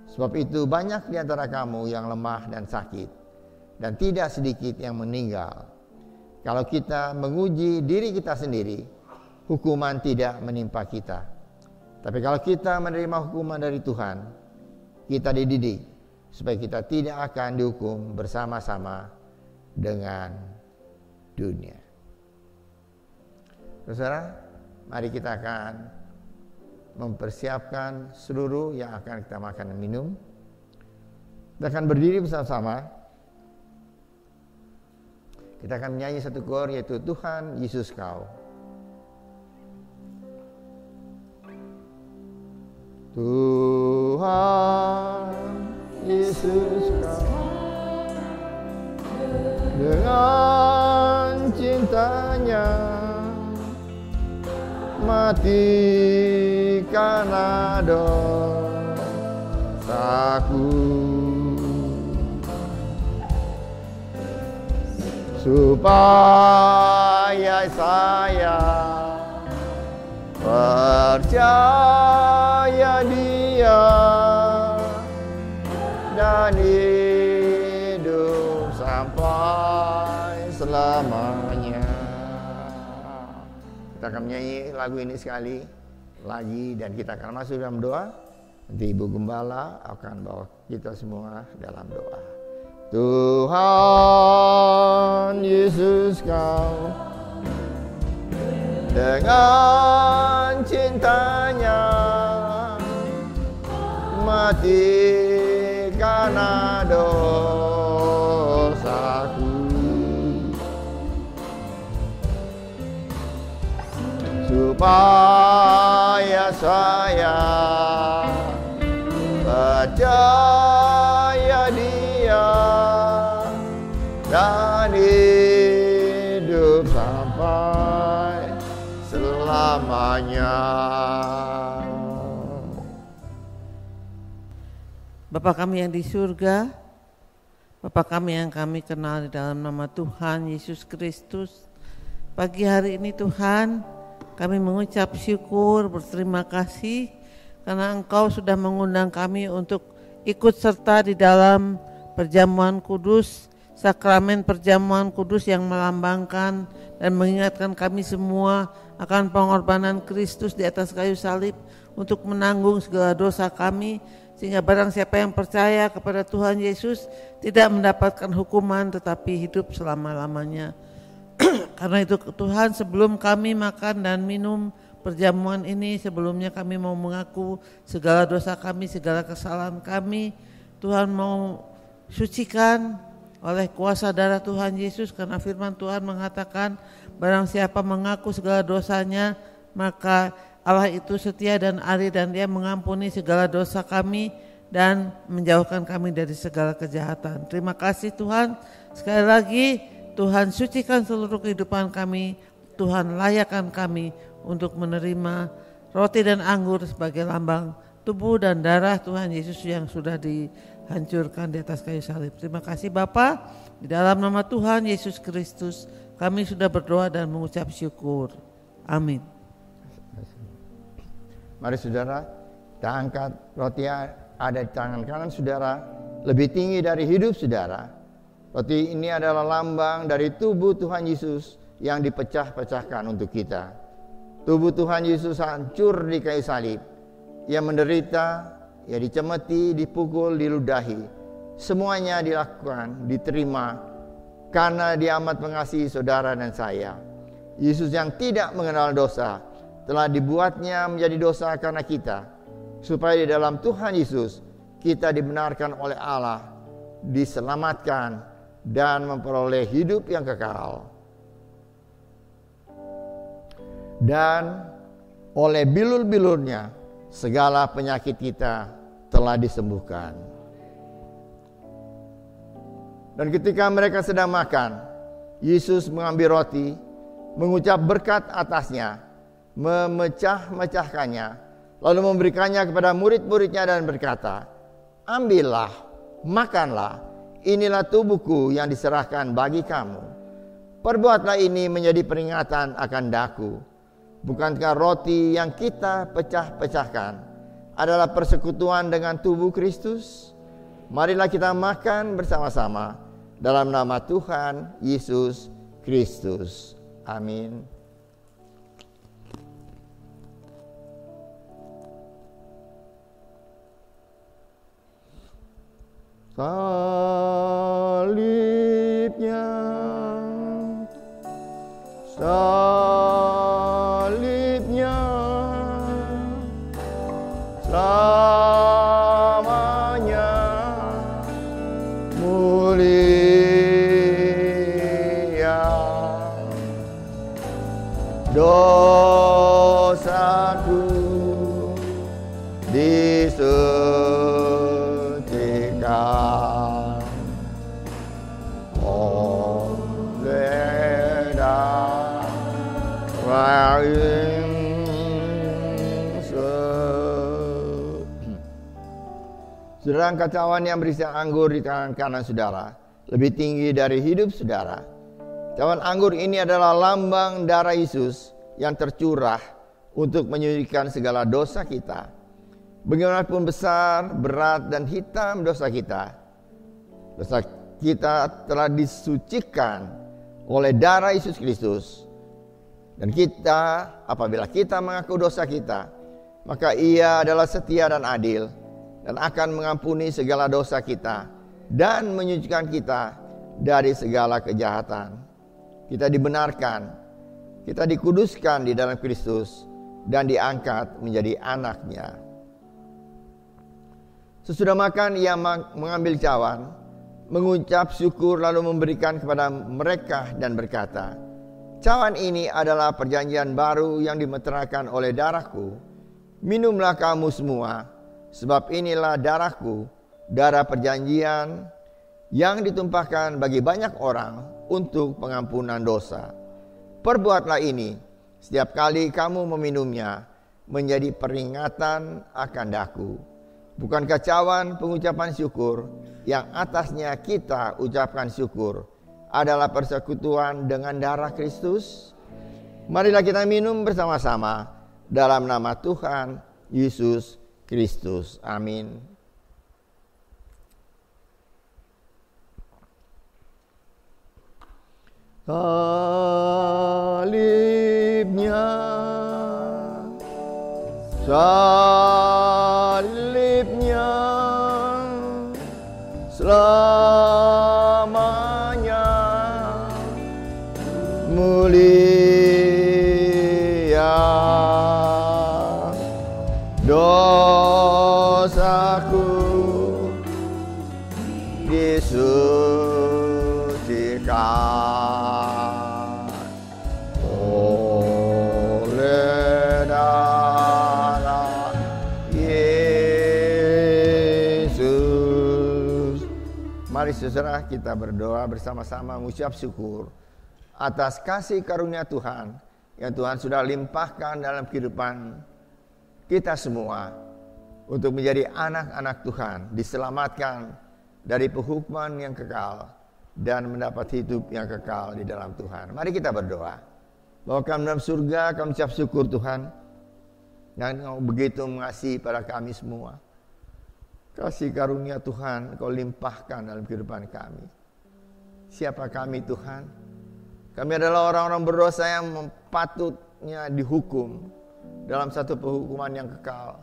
Sebab itu banyak di antara kamu yang lemah dan sakit, dan tidak sedikit yang meninggal. Kalau kita menguji diri kita sendiri, hukuman tidak menimpa kita. Tapi kalau kita menerima hukuman dari Tuhan, kita dididik supaya kita tidak akan dihukum bersama-sama dengan dunia. Saudara, mari kita akan mempersiapkan seluruh yang akan kita makan dan minum. Kita akan berdiri bersama-sama. Kita akan menyanyi satu kor, yaitu Tuhan Yesus Kau. Tuhan Yesus Kau, dengan cintanya mati karena dosaku, supaya saya percaya Dia dan hidup sampai selamanya. Kita akan menyanyi lagu ini sekali lagi dan kita akan masuk dalam doa. Nanti Ibu Gembala akan bawa kita semua dalam doa. Tuhan Yesus Kau, dengan cintanya mati karena dosaku, supaya saya percaya Dia dan hidup sampai selamanya. Bapa kami yang di surga, Bapa kami yang kami kenal di dalam nama Tuhan Yesus Kristus, pagi hari ini Tuhan, kami mengucap syukur, berterima kasih karena Engkau sudah mengundang kami untuk ikut serta di dalam perjamuan kudus, sakramen perjamuan kudus yang melambangkan dan mengingatkan kami semua akan pengorbanan Kristus di atas kayu salib untuk menanggung segala dosa kami, sehingga barang siapa yang percaya kepada Tuhan Yesus tidak mendapatkan hukuman tetapi hidup selama-lamanya. Karena itu Tuhan, sebelum kami makan dan minum perjamuan ini, sebelumnya kami mau mengaku segala dosa kami, segala kesalahan kami. Tuhan mau sucikan oleh kuasa darah Tuhan Yesus, karena firman Tuhan mengatakan barang siapa mengaku segala dosanya, maka Allah itu setia dan adil dan Dia mengampuni segala dosa kami dan menjauhkan kami dari segala kejahatan. Terima kasih Tuhan. Sekali lagi Tuhan sucikan seluruh kehidupan kami, Tuhan layakkan kami untuk menerima roti dan anggur sebagai lambang tubuh dan darah Tuhan Yesus yang sudah dihancurkan di atas kayu salib. Terima kasih Bapa, di dalam nama Tuhan Yesus Kristus kami sudah berdoa dan mengucap syukur. Amin. Mari saudara, kita angkat roti ada di tangan kanan saudara, lebih tinggi dari hidup saudara. Roti ini adalah lambang dari tubuh Tuhan Yesus yang dipecah-pecahkan untuk kita. Tubuh Tuhan Yesus hancur di kayu salib. Ia menderita, ia dicemeti, dipukul, diludahi. Semuanya dilakukan, diterima karena Dia amat mengasihi saudara dan saya. Yesus yang tidak mengenal dosa telah dibuatnya menjadi dosa karena kita, supaya di dalam Tuhan Yesus kita dibenarkan oleh Allah, diselamatkan dan memperoleh hidup yang kekal. Dan oleh bilur-bilurnya segala penyakit kita telah disembuhkan. Dan ketika mereka sedang makan, Yesus mengambil roti, mengucap berkat atasnya, memecah-mecahkannya, lalu memberikannya kepada murid-muridnya dan berkata, "Ambillah, makanlah, inilah tubuhku yang diserahkan bagi kamu. Perbuatlah ini menjadi peringatan akan daku. Bukankah roti yang kita pecah-pecahkan adalah persekutuan dengan tubuh Kristus. Marilah kita makan bersama-sama dalam nama Tuhan Yesus Kristus. Amin. Salibnya, salibnya, selamanya mulia. Dosaku disucikan oleh darah Yesus. Saudara, kacauan yang berisi anggur di tangan kanan saudara lebih tinggi dari hidup saudara. Cawan anggur ini adalah lambang darah Yesus yang tercurah untuk menyucikan segala dosa kita. Bagaimanapun besar, berat, dan hitam dosa kita telah disucikan oleh darah Yesus Kristus. Dan kita, apabila kita mengaku dosa kita, maka Ia adalah setia dan adil dan akan mengampuni segala dosa kita dan menyucikan kita dari segala kejahatan. Kita dibenarkan, kita dikuduskan di dalam Kristus dan diangkat menjadi anak-Nya. Sesudah makan, Ia mengambil cawan, mengucap syukur lalu memberikan kepada mereka dan berkata, "Cawan ini adalah perjanjian baru yang dimeteraikan oleh darahku. Minumlah kamu semua, sebab inilah darahku, darah perjanjian yang ditumpahkan bagi banyak orang untuk pengampunan dosa. Perbuatlah ini setiap kali kamu meminumnya menjadi peringatan akan daku." Bukankah cawan pengucapan syukur yang atasnya kita ucapkan syukur adalah persekutuan dengan darah Kristus? Marilah kita minum bersama-sama dalam nama Tuhan Yesus Kristus. Amin. Salibnya, salibnya, selamanya mulia. Dosaku disucikan oleh darah Yesus. Mari saudara, kita berdoa bersama-sama mengucap syukur atas kasih karunia Tuhan yang Tuhan sudah limpahkan dalam kehidupan kita semua untuk menjadi anak-anak Tuhan, diselamatkan dari penghukuman yang kekal dan mendapat hidup yang kekal di dalam Tuhan. Mari kita berdoa. Bahwa kami dalam surga, kami ucap syukur Tuhan yang Engkau begitu mengasihi pada kami semua. Kasih karunia Tuhan Engkau limpahkan dalam kehidupan kami. Siapa kami Tuhan? Kami adalah orang-orang berdosa yang patutnya dihukum dalam satu penghukuman yang kekal.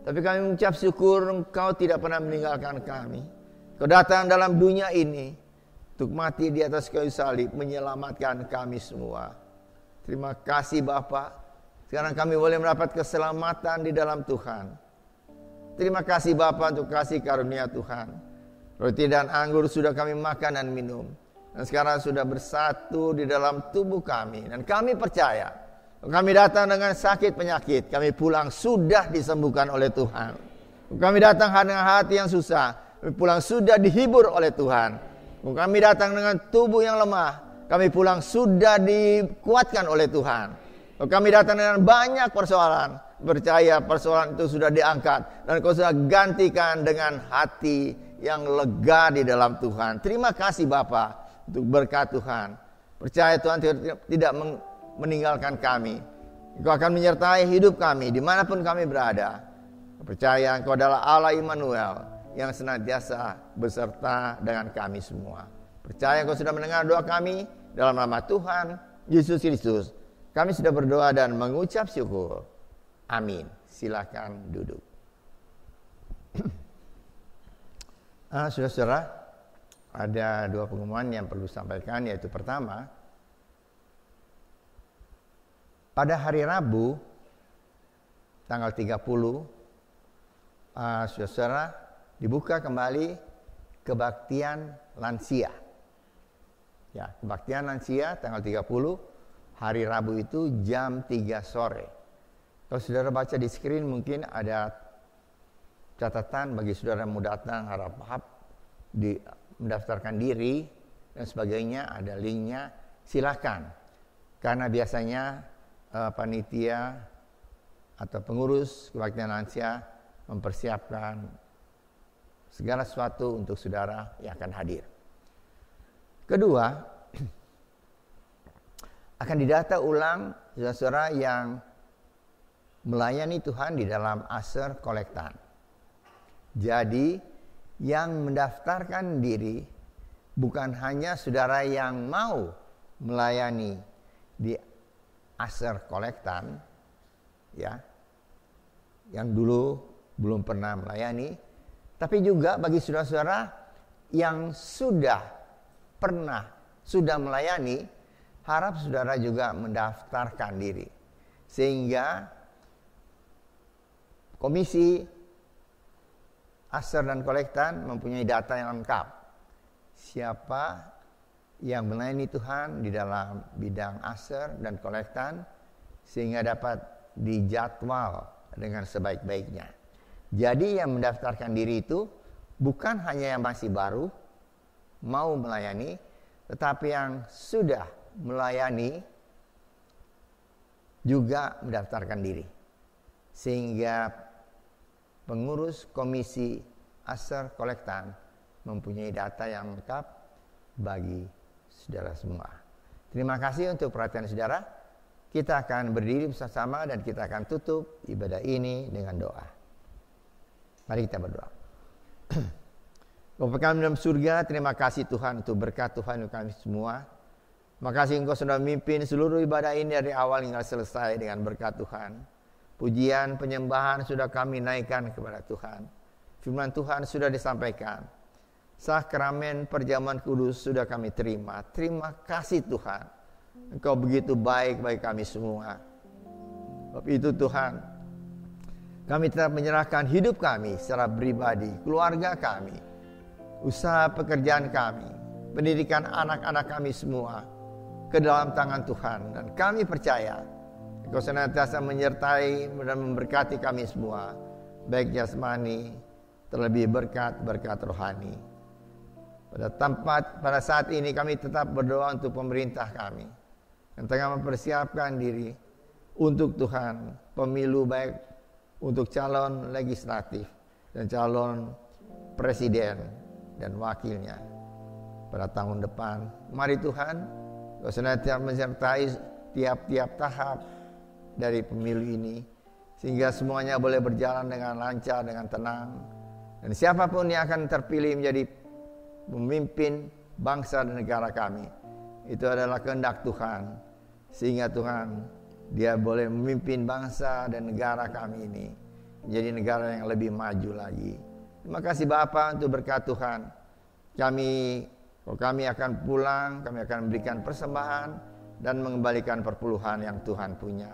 Tapi kami mengucap syukur Engkau tidak pernah meninggalkan kami. Kau datang dalam dunia ini untuk mati di atas kayu salib, menyelamatkan kami semua. Terima kasih Bapa. Sekarang kami boleh mendapat keselamatan di dalam Tuhan. Terima kasih Bapa untuk kasih karunia Tuhan. Roti dan anggur sudah kami makan dan minum, dan sekarang sudah bersatu di dalam tubuh kami. Dan kami percaya, kami datang dengan sakit penyakit, kami pulang sudah disembuhkan oleh Tuhan. Kami datang dengan hati yang susah, kami pulang sudah dihibur oleh Tuhan. Kami datang dengan tubuh yang lemah, kami pulang sudah dikuatkan oleh Tuhan. Kami datang dengan banyak persoalan, percaya persoalan itu sudah diangkat dan Kau sudah gantikan dengan hati yang lega di dalam Tuhan. Terima kasih Bapa untuk berkat Tuhan. Percaya Tuhan tidak meninggalkan kami. Engkau akan menyertai hidup kami dimanapun kami berada. Percaya Engkau adalah Allah Immanuel yang senantiasa beserta dengan kami semua. Percaya Engkau sudah mendengar doa kami dalam nama Tuhan Yesus Kristus. Kami sudah berdoa dan mengucap syukur. Amin. Silakan duduk. Saudara-saudara, ada dua pengumuman yang perlu sampaikan, yaitu pertama, pada hari Rabu tanggal 30 saudara dibuka kembali kebaktian lansia. Ya, kebaktian lansia tanggal 30 hari Rabu itu jam 3 sore. Kalau saudara baca di screen mungkin ada catatan bagi saudara yang mau datang, harap mendaftarkan diri dan sebagainya, ada linknya, silakan. Karena biasanya panitia atau pengurus kebaktian lansia mempersiapkan segala sesuatu untuk saudara yang akan hadir. Kedua, akan didata ulang saudara-saudara yang melayani Tuhan di dalam Aser Kolektan. Jadi, yang mendaftarkan diri bukan hanya saudara yang mau melayani di Aser Kolektan, ya, yang dulu belum pernah melayani, tapi juga bagi saudara-saudara yang sudah melayani, harap saudara juga mendaftarkan diri. Sehingga Komisi Aser dan Kolektan mempunyai data yang lengkap. Siapa yang melayani Tuhan di dalam bidang Aser dan Kolektan, sehingga dapat dijadwal dengan sebaik-baiknya. Jadi yang mendaftarkan diri itu bukan hanya yang masih baru mau melayani, tetapi yang sudah melayani juga mendaftarkan diri. Sehingga pengurus Komisi Aser Kolektan mempunyai data yang lengkap bagi saudara semua. Terima kasih untuk perhatian saudara. Kita akan berdiri bersama dan kita akan tutup ibadah ini dengan doa. Mari kita berdoa. Bapa kami dalam surga, terima kasih Tuhan untuk berkat Tuhan untuk kami semua. Terima kasih Engkau sudah memimpin seluruh ibadah ini dari awal hingga selesai dengan berkat Tuhan. Pujian, penyembahan sudah kami naikkan kepada Tuhan. Firman Tuhan sudah disampaikan. Sakramen perjamuan kudus sudah kami terima. Terima kasih Tuhan. Engkau begitu baik bagi kami semua. Sebab itu Tuhan, kami tetap menyerahkan hidup kami secara pribadi, keluarga kami, usaha pekerjaan kami, pendidikan anak-anak kami semua ke dalam tangan Tuhan. Dan kami percaya Engkau senantiasa menyertai dan memberkati kami semua, baik jasmani, terlebih berkat-berkat rohani. Pada saat ini kami tetap berdoa untuk pemerintah kami yang tengah mempersiapkan diri untuk Tuhan, pemilu baik untuk calon legislatif dan calon presiden dan wakilnya pada tahun depan. Mari Tuhan, Kau senantiasa menyertai tiap-tiap tahap dari pemilu ini, sehingga semuanya boleh berjalan dengan lancar, dengan tenang. Dan siapapun yang akan terpilih menjadi pemimpin bangsa dan negara kami, itu adalah kehendak Tuhan. Sehingga Tuhan, Dia boleh memimpin bangsa dan negara kami ini menjadi negara yang lebih maju lagi. Terima kasih Bapa untuk berkat Tuhan. Kami akan pulang, kami akan memberikan persembahan dan mengembalikan perpuluhan yang Tuhan punya.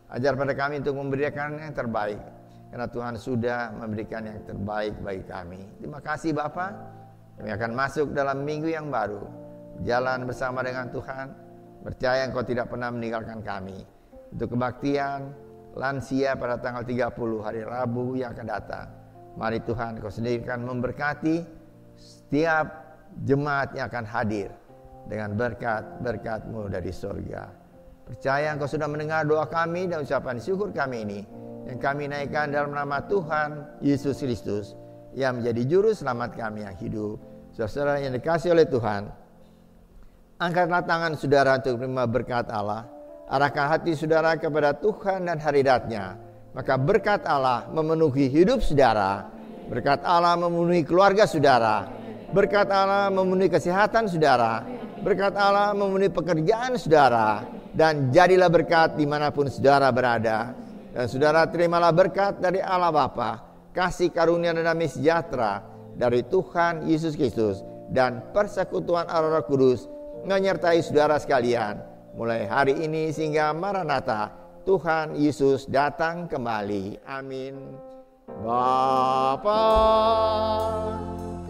Ajar pada kami untuk memberikan yang terbaik, karena Tuhan sudah memberikan yang terbaik bagi kami. Terima kasih Bapa. Kami akan masuk dalam minggu yang baru, jalan bersama dengan Tuhan. Percaya Engkau tidak pernah meninggalkan kami. Untuk kebaktian lansia pada tanggal 30 hari Rabu yang akan datang, mari Tuhan Engkau sendiri akan memberkati setiap jemaat yang akan hadir dengan berkat-berkat-Mu dari surga. Percaya Engkau sudah mendengar doa kami dan ucapan syukur kami ini, yang kami naikkan dalam nama Tuhan Yesus Kristus, yang menjadi juru selamat kami yang hidup. Saudara yang dikasihi oleh Tuhan, angkatlah tangan saudara untuk menerima berkat Allah. Arahkan hati saudara kepada Tuhan dan hadirat-Nya, maka berkat Allah memenuhi hidup saudara, berkat Allah memenuhi keluarga saudara, berkat Allah memenuhi kesehatan saudara, berkat Allah memenuhi pekerjaan saudara, dan jadilah berkat dimanapun saudara berada. Dan saudara terimalah berkat dari Allah Bapa, kasih karunia dan damai sejahtera dari Tuhan Yesus Kristus, dan persekutuan Allah Roh Kudus menyertai saudara sekalian mulai hari ini sehingga Maranatha, Tuhan Yesus datang kembali. Amin. Bapa,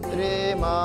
terima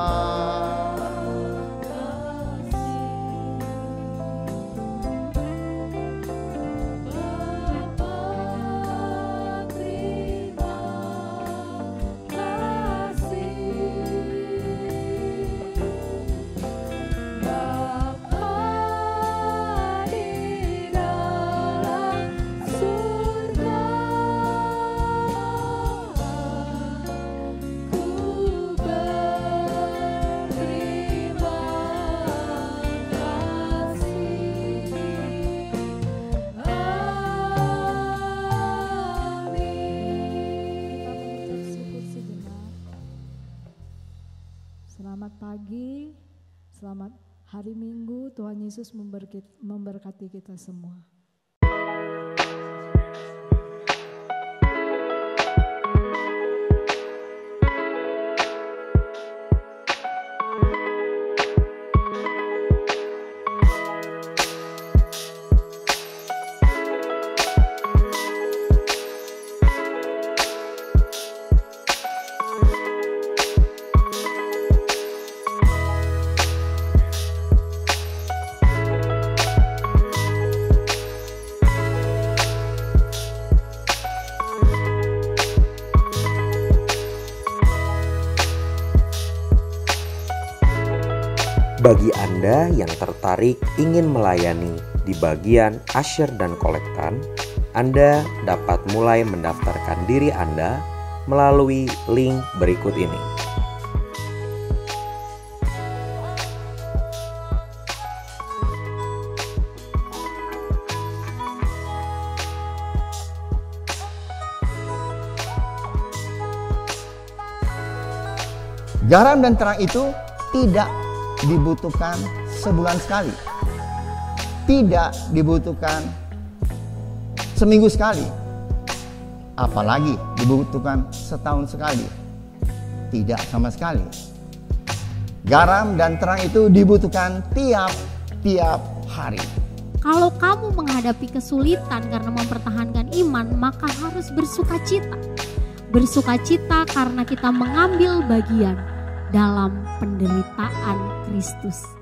Selamat pagi, selamat hari Minggu. Tuhan Yesus memberkati kita semua. Bagi Anda yang tertarik ingin melayani di bagian asyir dan kolektan, Anda dapat mulai mendaftarkan diri Anda melalui link berikut ini. garam dan terang itu tidak dibutuhkan sebulan sekali, tidak dibutuhkan seminggu sekali, apalagi dibutuhkan setahun sekali. Tidak sama sekali. Garam dan terang itu dibutuhkan tiap hari. Kalau kamu menghadapi kesulitan karena mempertahankan iman, maka harus bersukacita. Bersukacita karena kita mengambil bagian dalam penderitaan Kristus.